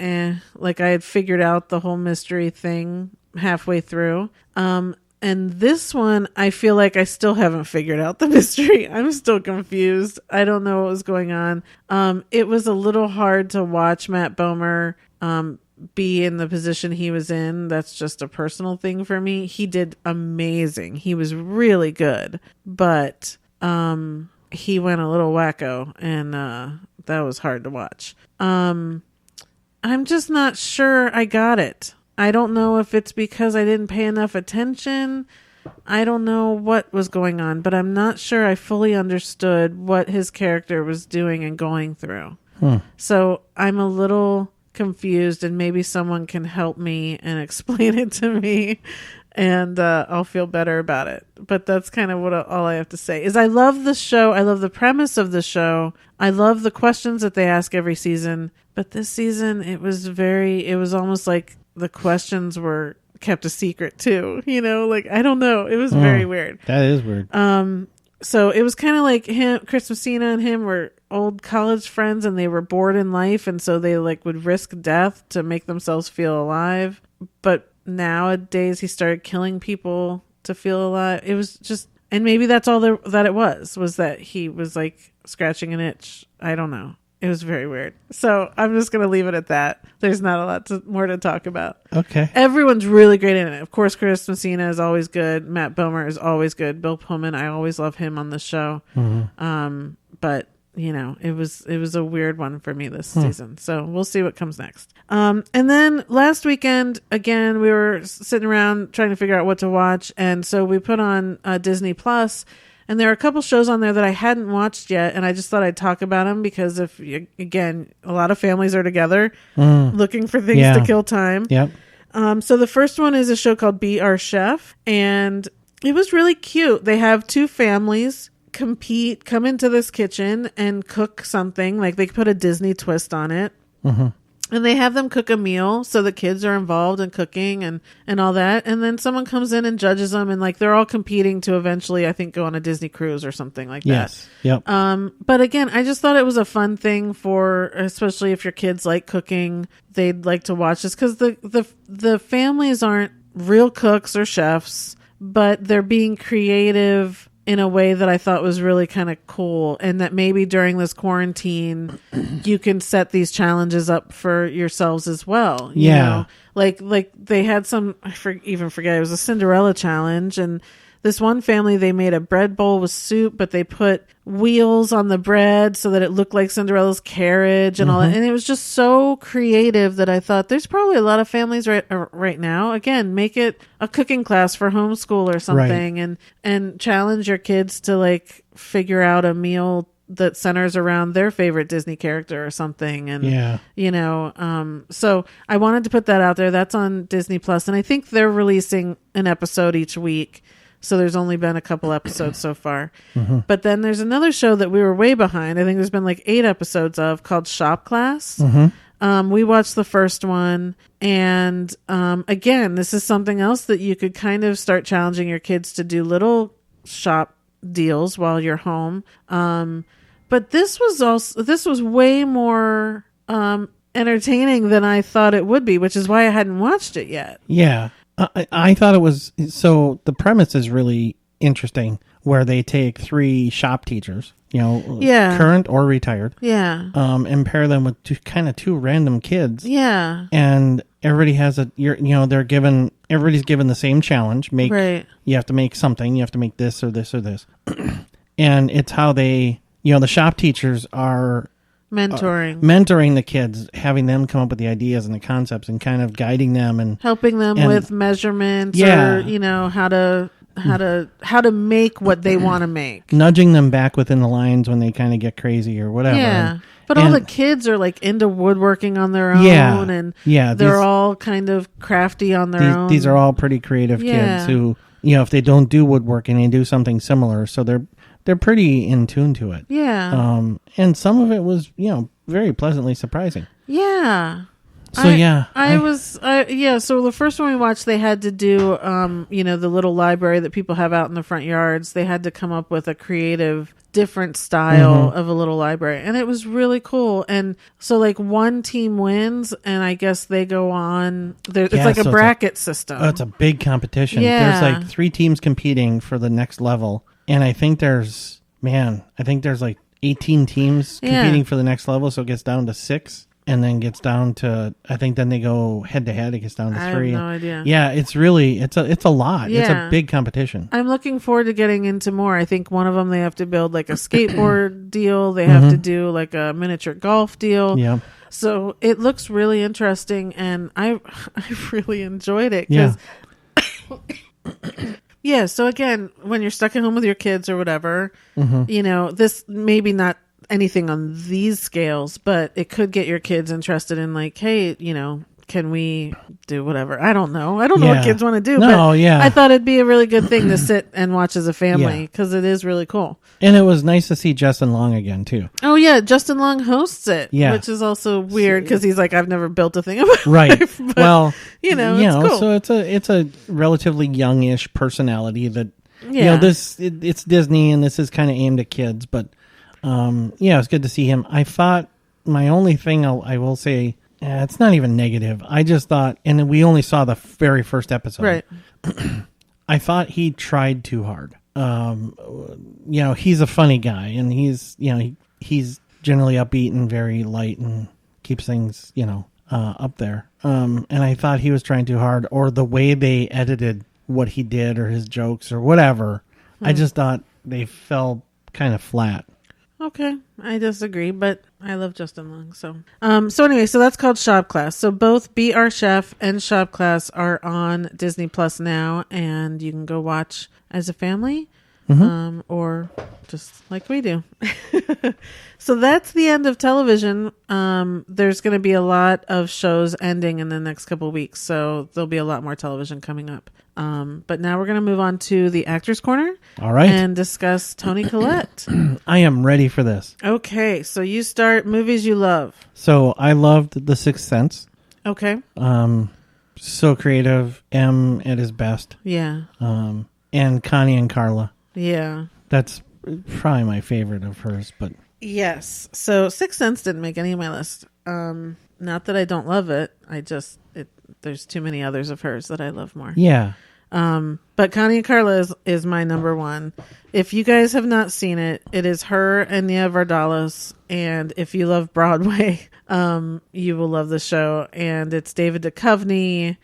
Speaker 2: like I had figured out the whole mystery thing halfway through. And this one, I feel like I still haven't figured out the mystery. I'm still confused. I don't know what was going on. It was a little hard to watch Matt Bomer be in the position he was in. That's just a personal thing for me. He did amazing. He was really good, but he went a little wacko, and that was hard to watch. I'm just not sure I got it. I don't know if it's because I didn't pay enough attention. I don't know what was going on, but I'm not sure I fully understood what his character was doing and going through. So I'm a little confused, and maybe someone can help me and explain it to me, and I'll feel better about it. But that's kind of all I have to say is I love the show. I love the premise of the show. I love the questions that they ask every season. But this season, it was almost like the questions were kept a secret too. Like, I don't know. It was very weird.
Speaker 3: That is weird.
Speaker 2: So it was kind of like Chris Messina and him were old college friends, and they were bored in life. And so they would risk death to make themselves feel alive. But nowadays he started killing people to feel alive. It was just, and maybe that's all that it was that he was scratching an itch. I don't know. It was very weird. So I'm just going to leave it at that. There's not a lot more to talk about.
Speaker 3: Okay.
Speaker 2: Everyone's really great in it. Of course, Chris Messina is always good. Matt Bomer is always good. Bill Pullman, I always love him on the show. But it was a weird one for me this season. So we'll see what comes next. And then last weekend, again, we were sitting around trying to figure out what to watch. And so we put on Disney Plus, and there are a couple shows on there that I hadn't watched yet. And I just thought I'd talk about them because again, a lot of families are together looking for things to kill time.
Speaker 3: Yep.
Speaker 2: So the first one is a show called Be Our Chef, and it was really cute. They have two families come into this kitchen and cook something. Like, they put a Disney twist on it. And they have them cook a meal, so the kids are involved in cooking and all that. And then someone comes in and judges them, and they're all competing to eventually, I think, go on a Disney cruise or something like that.
Speaker 3: Yes. Yep.
Speaker 2: But again, I just thought it was a fun thing especially if your kids like cooking, they'd like to watch this, because the families aren't real cooks or chefs, but they're being creative in a way that I thought was really kind of cool, and that maybe during this quarantine, you can set these challenges up for yourselves as well. You know? Like they had some, even forget, it was a Cinderella challenge, and this one family, they made a bread bowl with soup, but they put wheels on the bread so that it looked like Cinderella's carriage and all that. And it was just so creative that I thought there's probably a lot of families right now. Again, make it a cooking class for homeschool or something, and challenge your kids to figure out a meal that centers around their favorite Disney character or something. And, so I wanted to put that out there. That's on Disney Plus. And I think they're releasing an episode each week. So there's only been a couple episodes so far. But then there's another show that we were way behind. I think there's been 8 episodes of, called Shop Class. We watched the first one. And again, this is something else that you could kind of start challenging your kids to do, little shop deals while you're home. But this was way more entertaining than I thought it would be, which is why I hadn't watched it yet.
Speaker 3: Yeah. I thought it was, so the premise is really interesting, where they take 3 shop teachers,
Speaker 2: Yeah.
Speaker 3: current or retired,
Speaker 2: Yeah.
Speaker 3: and pair them with two random kids.
Speaker 2: Yeah.
Speaker 3: And everybody has everybody's given the same challenge.
Speaker 2: Right.
Speaker 3: You have to make something. You have to make this or this or this. And it's how they, the shop teachers are mentoring the kids, having them come up with the ideas and the concepts and kind of guiding them and
Speaker 2: helping them with measurements or, how to make what they want to make.
Speaker 3: Nudging them back within the lines when they kind of get crazy or whatever.
Speaker 2: Yeah. But all the kids are like into woodworking on their own, and they're all kind of crafty on their own.
Speaker 3: These are all pretty creative kids who, if they don't do woodworking, they do something similar. So they're pretty in tune to it.
Speaker 2: Yeah.
Speaker 3: And some of it was, very pleasantly surprising.
Speaker 2: Yeah.
Speaker 3: So
Speaker 2: So the first one we watched, they had to do, the little library that people have out in the front yards. They had to come up with a creative, different style of a little library, and it was really cool. And so, like, one team wins, and I guess they go on. It's like a bracket system.
Speaker 3: Oh, it's a big competition.
Speaker 2: Yeah.
Speaker 3: There's like 3 teams competing for the next level, and I think there's like 18 teams competing for the next level, so it gets down to 6. And then gets down to, I think then they go head to head. It gets down to 3.
Speaker 2: I have no idea.
Speaker 3: Yeah, it's really, it's a lot.
Speaker 2: Yeah.
Speaker 3: It's a big competition.
Speaker 2: I'm looking forward to getting into more. I think one of them, they have to build like a skateboard deal. They have to do like a miniature golf deal.
Speaker 3: Yeah.
Speaker 2: So it looks really interesting, and I really enjoyed it.
Speaker 3: Yeah.
Speaker 2: Yeah. So again, when you're stuck at home with your kids or whatever, this maybe not anything on these scales, but it could get your kids interested in, like, hey, can we do whatever? I don't know what kids want to do. I thought it'd be a really good thing to sit and watch as a family, because it is really cool.
Speaker 3: And it was nice to see Justin Long again too.
Speaker 2: Oh yeah, Justin Long hosts it, which is also weird because he's like, I've never built a thing of my life. But,
Speaker 3: well,
Speaker 2: it's cool.
Speaker 3: So it's a relatively youngish personality that it's Disney, and this is kind of aimed at kids, but it's good to see him. I thought my only thing I will say, it's not even negative. I just thought, and we only saw the very first episode.
Speaker 2: Right.
Speaker 3: I thought he tried too hard. He's a funny guy, and he's generally upbeat and very light and keeps things, up there. And I thought he was trying too hard, or the way they edited what he did or his jokes or whatever. I just thought they fell kind of flat.
Speaker 2: Okay, I disagree, but I love Justin Long. So anyway, so that's called Shop Class. So both Be Our Chef and Shop Class are on Disney Plus now, and you can go watch as a family, or just like we do. So that's the end of television. There's going to be a lot of shows ending in the next couple of weeks, so there'll be a lot more television coming up. But now we're going to move on to the Actors Corner.
Speaker 3: All right.
Speaker 2: And discuss Toni Collette.
Speaker 3: I am ready for this.
Speaker 2: Okay, so you start movies you love.
Speaker 3: So I loved The Sixth Sense.
Speaker 2: Okay.
Speaker 3: So creative. M at his best.
Speaker 2: Yeah.
Speaker 3: And Connie and Carla.
Speaker 2: Yeah.
Speaker 3: That's probably my favorite of hers, but...
Speaker 2: Yes. So Sixth Sense didn't make any of my list. Not that I don't love it. There's too many others of hers that I love more.
Speaker 3: Yeah.
Speaker 2: But Connie and Carla is my number one. If you guys have not seen it, it is her and Nia Vardalos. And if you love Broadway, you will love the show. And it's David Duchovny.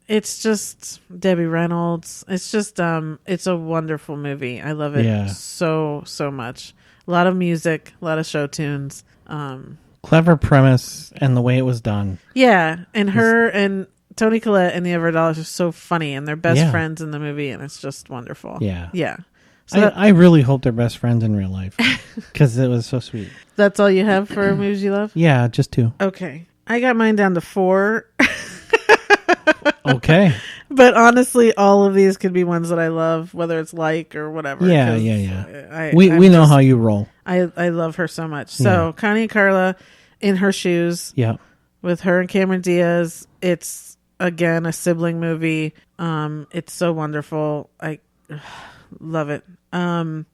Speaker 2: It's just Debbie Reynolds. It's just it's a wonderful movie. I love it so much. A lot of music, a lot of show tunes.
Speaker 3: Clever premise and the way it was done.
Speaker 2: Yeah, and her and Toni Collette and the Everdahl are so funny, and they're best friends in the movie, and it's just wonderful. Yeah. So
Speaker 3: I really hope they're best friends in real life, because it was so sweet.
Speaker 2: That's all you have for movies you love?
Speaker 3: Yeah, just 2.
Speaker 2: Okay. I got mine down to 4.
Speaker 3: Okay.
Speaker 2: But honestly, all of these could be ones that I love, whether it's like or whatever.
Speaker 3: Yeah. We know how you roll.
Speaker 2: I love her so much. So Connie and Carla, In Her Shoes.
Speaker 3: Yeah.
Speaker 2: With her and Cameron Diaz. It's, again, a sibling movie. It's so wonderful. I love it. And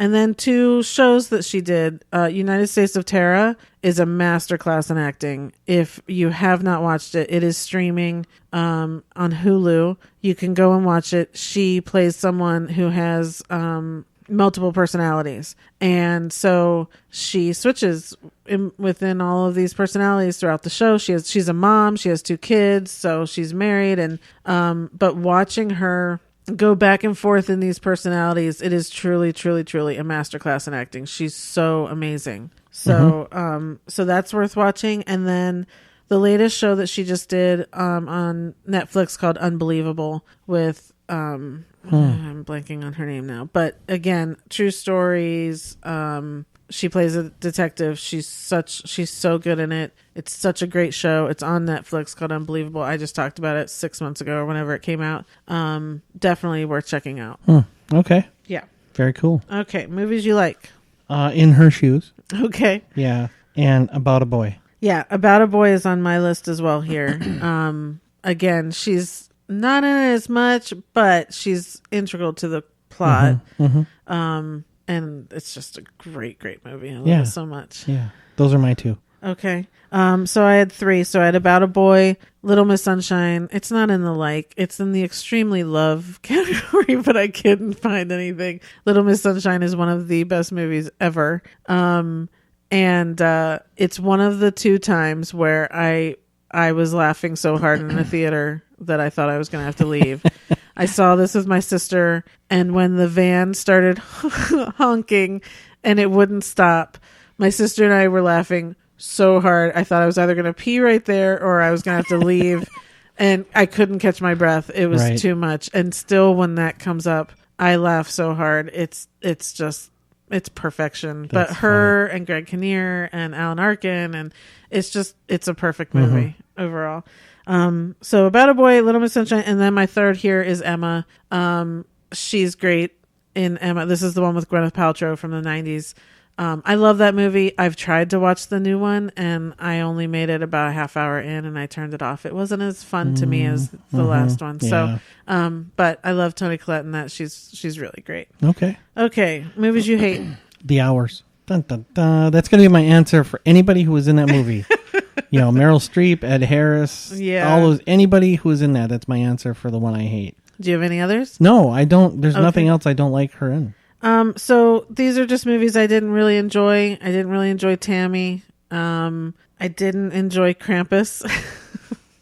Speaker 2: And then 2 shows that she did. United States of Terra is a masterclass in acting. If you have not watched it, it is streaming on Hulu. You can go and watch it. She plays someone who has multiple personalities, and so she switches within all of these personalities throughout the show. She's a mom. She has 2 kids, so she's married, and but watching her go back and forth in these personalities, it is truly, truly, truly a masterclass in acting. She's so amazing. So so that's worth watching. And then the latest show that she just did on Netflix called Unbelievable with I'm blanking on her name now, but again, true stories. She plays a detective. She's so good in it. It's such a great show. It's on Netflix called Unbelievable. I just talked about it 6 months ago or whenever it came out. Definitely worth checking out.
Speaker 3: Okay.
Speaker 2: Yeah.
Speaker 3: Very cool.
Speaker 2: Okay. Movies you like?
Speaker 3: In Her Shoes.
Speaker 2: Okay.
Speaker 3: Yeah. And About a Boy.
Speaker 2: Yeah. About a Boy is on my list as well here. Again, she's not in it as much, but she's integral to the plot. And it's just a great, great movie. I love it so much.
Speaker 3: Yeah. Those are my 2.
Speaker 2: Okay. So I had 3. So I had About a Boy, Little Miss Sunshine. It's not in the like. It's in the extremely love category, but I couldn't find anything. Little Miss Sunshine is one of the best movies ever. And it's one of the 2 times where I was laughing so hard in the theater that I thought I was going to have to leave. I saw this with my sister, and when the van started honking and it wouldn't stop, my sister and I were laughing so hard. I thought I was either going to pee right there or I was going to have to leave, and I couldn't catch my breath. It was too much. And still, when that comes up, I laugh so hard. It's perfection. But her and Greg Kinnear and Alan Arkin, and it's a perfect movie overall. So About a Boy, Little Miss Sunshine, and then my third here is Emma. She's great in Emma. This is the one with Gwyneth Paltrow from the 90s. I love that movie. I've tried to watch the new one, and I only made it about a half hour in, and I turned it off. It wasn't as fun to me as the last one.
Speaker 3: Yeah.
Speaker 2: So, but I love Toni Collette in that. She's really great.
Speaker 3: Okay.
Speaker 2: Movies you hate.
Speaker 3: The Hours. Dun, dun, dun. That's going to be my answer for anybody who was in that movie. Meryl Streep, Ed Harris, all those, anybody who was in that. That's my answer for the one I hate.
Speaker 2: Do you have any others?
Speaker 3: No, I don't. There's nothing else I don't like her in.
Speaker 2: So these are just movies I didn't really enjoy. I didn't really enjoy Tammy. I didn't enjoy Krampus.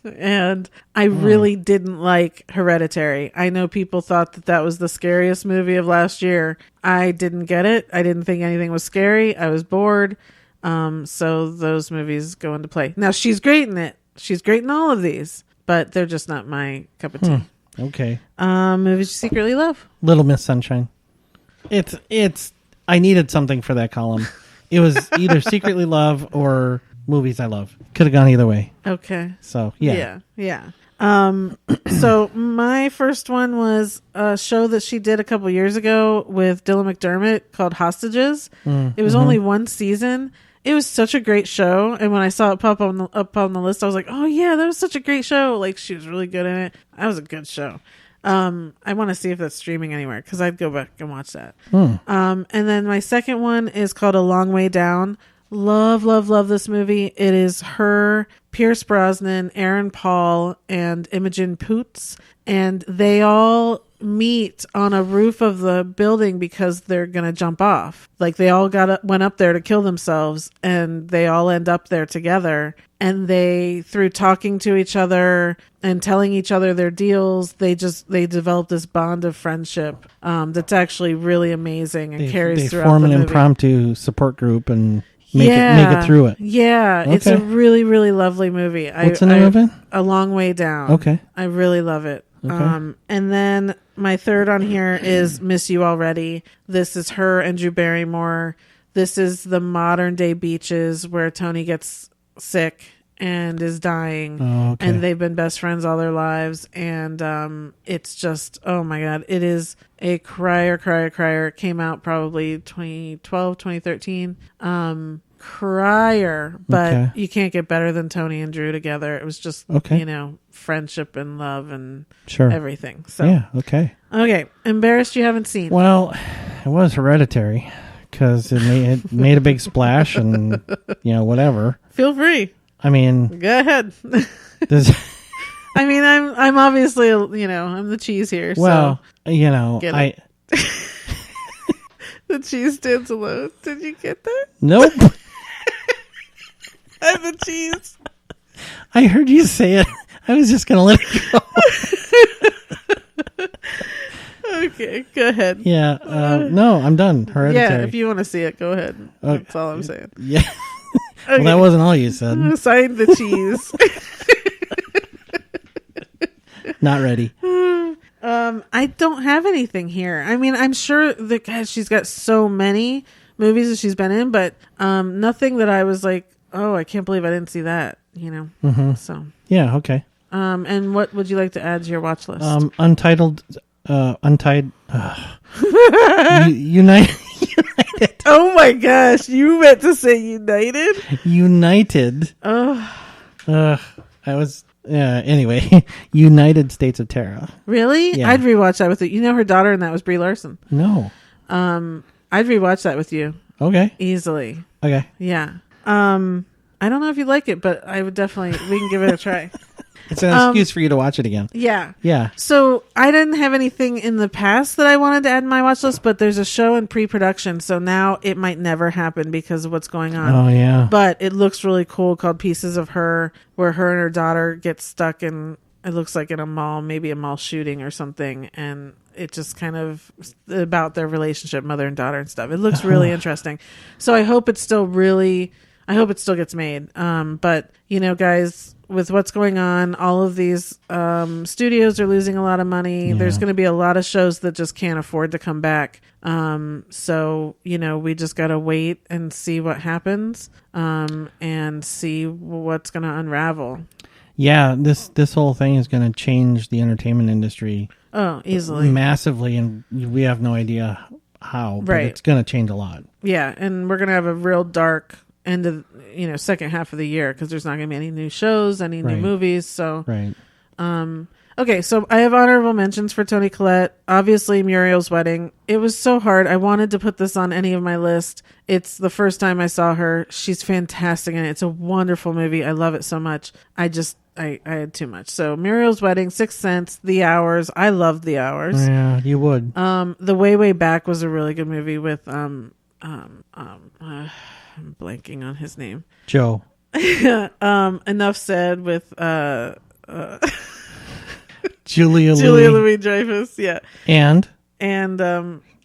Speaker 2: And I really didn't like Hereditary. I know people thought that was the scariest movie of last year. I didn't get it. I didn't think anything was scary. I was bored. So those movies go into play. Now, she's great in it. She's great in all of these, but they're just not my cup of tea.
Speaker 3: Okay.
Speaker 2: Movies you secretly love.
Speaker 3: Little Miss Sunshine. It's I needed something for that column. It was either secretly love or movies I love. Could have gone either way.
Speaker 2: Okay.
Speaker 3: So, yeah.
Speaker 2: So my first one was a show that she did a couple years ago with Dylan McDermott called Hostages. It was only 1 season. It was such a great show, and when I saw it pop up on the list, I was like, "Oh yeah, that was such a great show!" Like, she was really good in it. That was a good show. I want to see if that's streaming anywhere because I'd go back and watch that. And then my second one is called A Long Way Down. Love this movie. It is her, Pierce Brosnan, Aaron Paul, and Imogen Poots, and they all meet on a roof of the building because they're gonna jump off. Like, they all went up there to kill themselves, and they all end up there together. And they, through talking to each other and telling each other their deals, they develop this bond of friendship that's actually really amazing and carries throughout the movie. They form an
Speaker 3: impromptu support group and make it through it.
Speaker 2: Yeah, okay. It's a really, really lovely movie.
Speaker 3: What's the name of it?
Speaker 2: A Long Way Down.
Speaker 3: Okay.
Speaker 2: I really love it. Okay. And then my third on here is Miss You Already. This is her and Drew Barrymore. This is the modern day Beaches where Toni gets sick and is dying. And they've been best friends all their lives. And it's just, oh my God, it is a crier. It came out probably 2012, 2013. Crier, but you can't get better than Toni and Drew together. It was just, friendship and love and everything. So
Speaker 3: yeah, okay.
Speaker 2: Embarrassed you haven't seen.
Speaker 3: Well, It was Hereditary because it made a big splash and, whatever.
Speaker 2: Feel free.
Speaker 3: I mean,
Speaker 2: go ahead. I mean, I'm obviously, I'm the cheese here.
Speaker 3: Well,
Speaker 2: so
Speaker 3: the
Speaker 2: cheese stands alone. Did you get that?
Speaker 3: Nope.
Speaker 2: I'm the cheese.
Speaker 3: I heard you say it. I was just going to let it go.
Speaker 2: Okay, go ahead.
Speaker 3: Yeah. No, I'm done. Hereditary.
Speaker 2: Yeah, if you want to see it, go ahead. That's all I'm saying.
Speaker 3: Yeah.
Speaker 2: Okay.
Speaker 3: Well, that wasn't all you said.
Speaker 2: Sign the cheese.
Speaker 3: Not ready.
Speaker 2: I don't have anything here. I mean, I'm sure that she's got so many movies that she's been in, but nothing that I was like, oh, I can't believe I didn't see that.
Speaker 3: Mm-hmm.
Speaker 2: So
Speaker 3: yeah, okay.
Speaker 2: And what would you like to add to your watch list?
Speaker 3: United.
Speaker 2: Oh my gosh, you meant to say United?
Speaker 3: United. I was. Anyway, United States of Terror.
Speaker 2: Really?
Speaker 3: Yeah.
Speaker 2: I'd rewatch that with you. Her daughter in that was Brie Larson.
Speaker 3: No.
Speaker 2: I'd rewatch that with you.
Speaker 3: Okay.
Speaker 2: Easily.
Speaker 3: Okay.
Speaker 2: Yeah. I don't know if you like it, but I would definitely. We can give it a try.
Speaker 3: It's an excuse for you to watch it again.
Speaker 2: Yeah.
Speaker 3: Yeah.
Speaker 2: So I didn't have anything in the past that I wanted to add in my watch list, but there's a show in pre-production, so now it might never happen because of what's going on.
Speaker 3: Oh, yeah.
Speaker 2: But it looks really cool, called Pieces of Her, where her and her daughter get stuck in, it looks like in a mall, maybe a mall shooting or something, and it just kind of about their relationship, mother and daughter and stuff. It looks really interesting. So I hope it still gets made. But, guys, with what's going on, all of these studios are losing a lot of money. Yeah. There's going to be a lot of shows that just can't afford to come back. So, we just got to wait and see what happens and see what's going to unravel.
Speaker 3: Yeah, this whole thing is going to change the entertainment industry.
Speaker 2: Oh, easily.
Speaker 3: Massively, and we have no idea how, but it's going to change a lot.
Speaker 2: Yeah, and we're going to have a real dark end of second half of the year because there's not going to be any new shows, any new movies. So okay, so I have honorable mentions for Toni Collette. Obviously, Muriel's Wedding. It was so hard. I wanted to put this on any of my list. It's the first time I saw her. She's fantastic in it. It's a wonderful movie. I love it so much. I had too much. So Muriel's Wedding, Sixth Sense, The Hours. I loved The Hours.
Speaker 3: Yeah, you would.
Speaker 2: The Way Back was a really good movie with I'm blanking on his name.
Speaker 3: Joe.
Speaker 2: Enough Said with
Speaker 3: Julia
Speaker 2: Louis-Dreyfus, yeah.
Speaker 3: And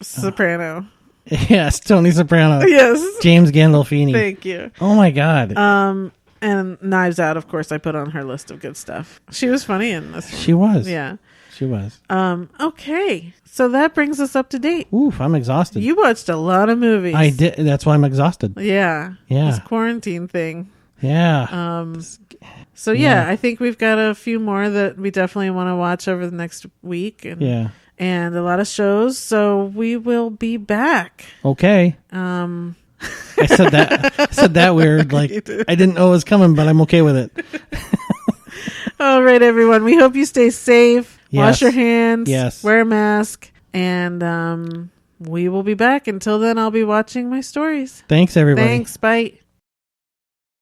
Speaker 2: Soprano.
Speaker 3: Yes, Tony Soprano.
Speaker 2: Yes.
Speaker 3: James Gandolfini.
Speaker 2: Thank you.
Speaker 3: Oh my God.
Speaker 2: And Knives Out, of course, I put on her list of good stuff. She was funny in this one.
Speaker 3: She was.
Speaker 2: Yeah.
Speaker 3: She was.
Speaker 2: Okay. So that brings us up to date.
Speaker 3: Oof, I'm exhausted.
Speaker 2: You watched a lot of movies.
Speaker 3: I did. That's why I'm exhausted.
Speaker 2: Yeah.
Speaker 3: Yeah.
Speaker 2: This quarantine thing.
Speaker 3: Yeah.
Speaker 2: So yeah, I think we've got a few more that we definitely want to watch over the next week. And, and a lot of shows. So we will be back.
Speaker 3: Okay. I said that weird. Like I didn't know it was coming, but I'm okay with it.
Speaker 2: All right, everyone. We hope you stay safe.
Speaker 3: Yes.
Speaker 2: Wash your hands.
Speaker 3: Yes.
Speaker 2: Wear a mask. And we will be back. Until then, I'll be watching my stories.
Speaker 3: Thanks, everybody.
Speaker 2: Thanks. Bye.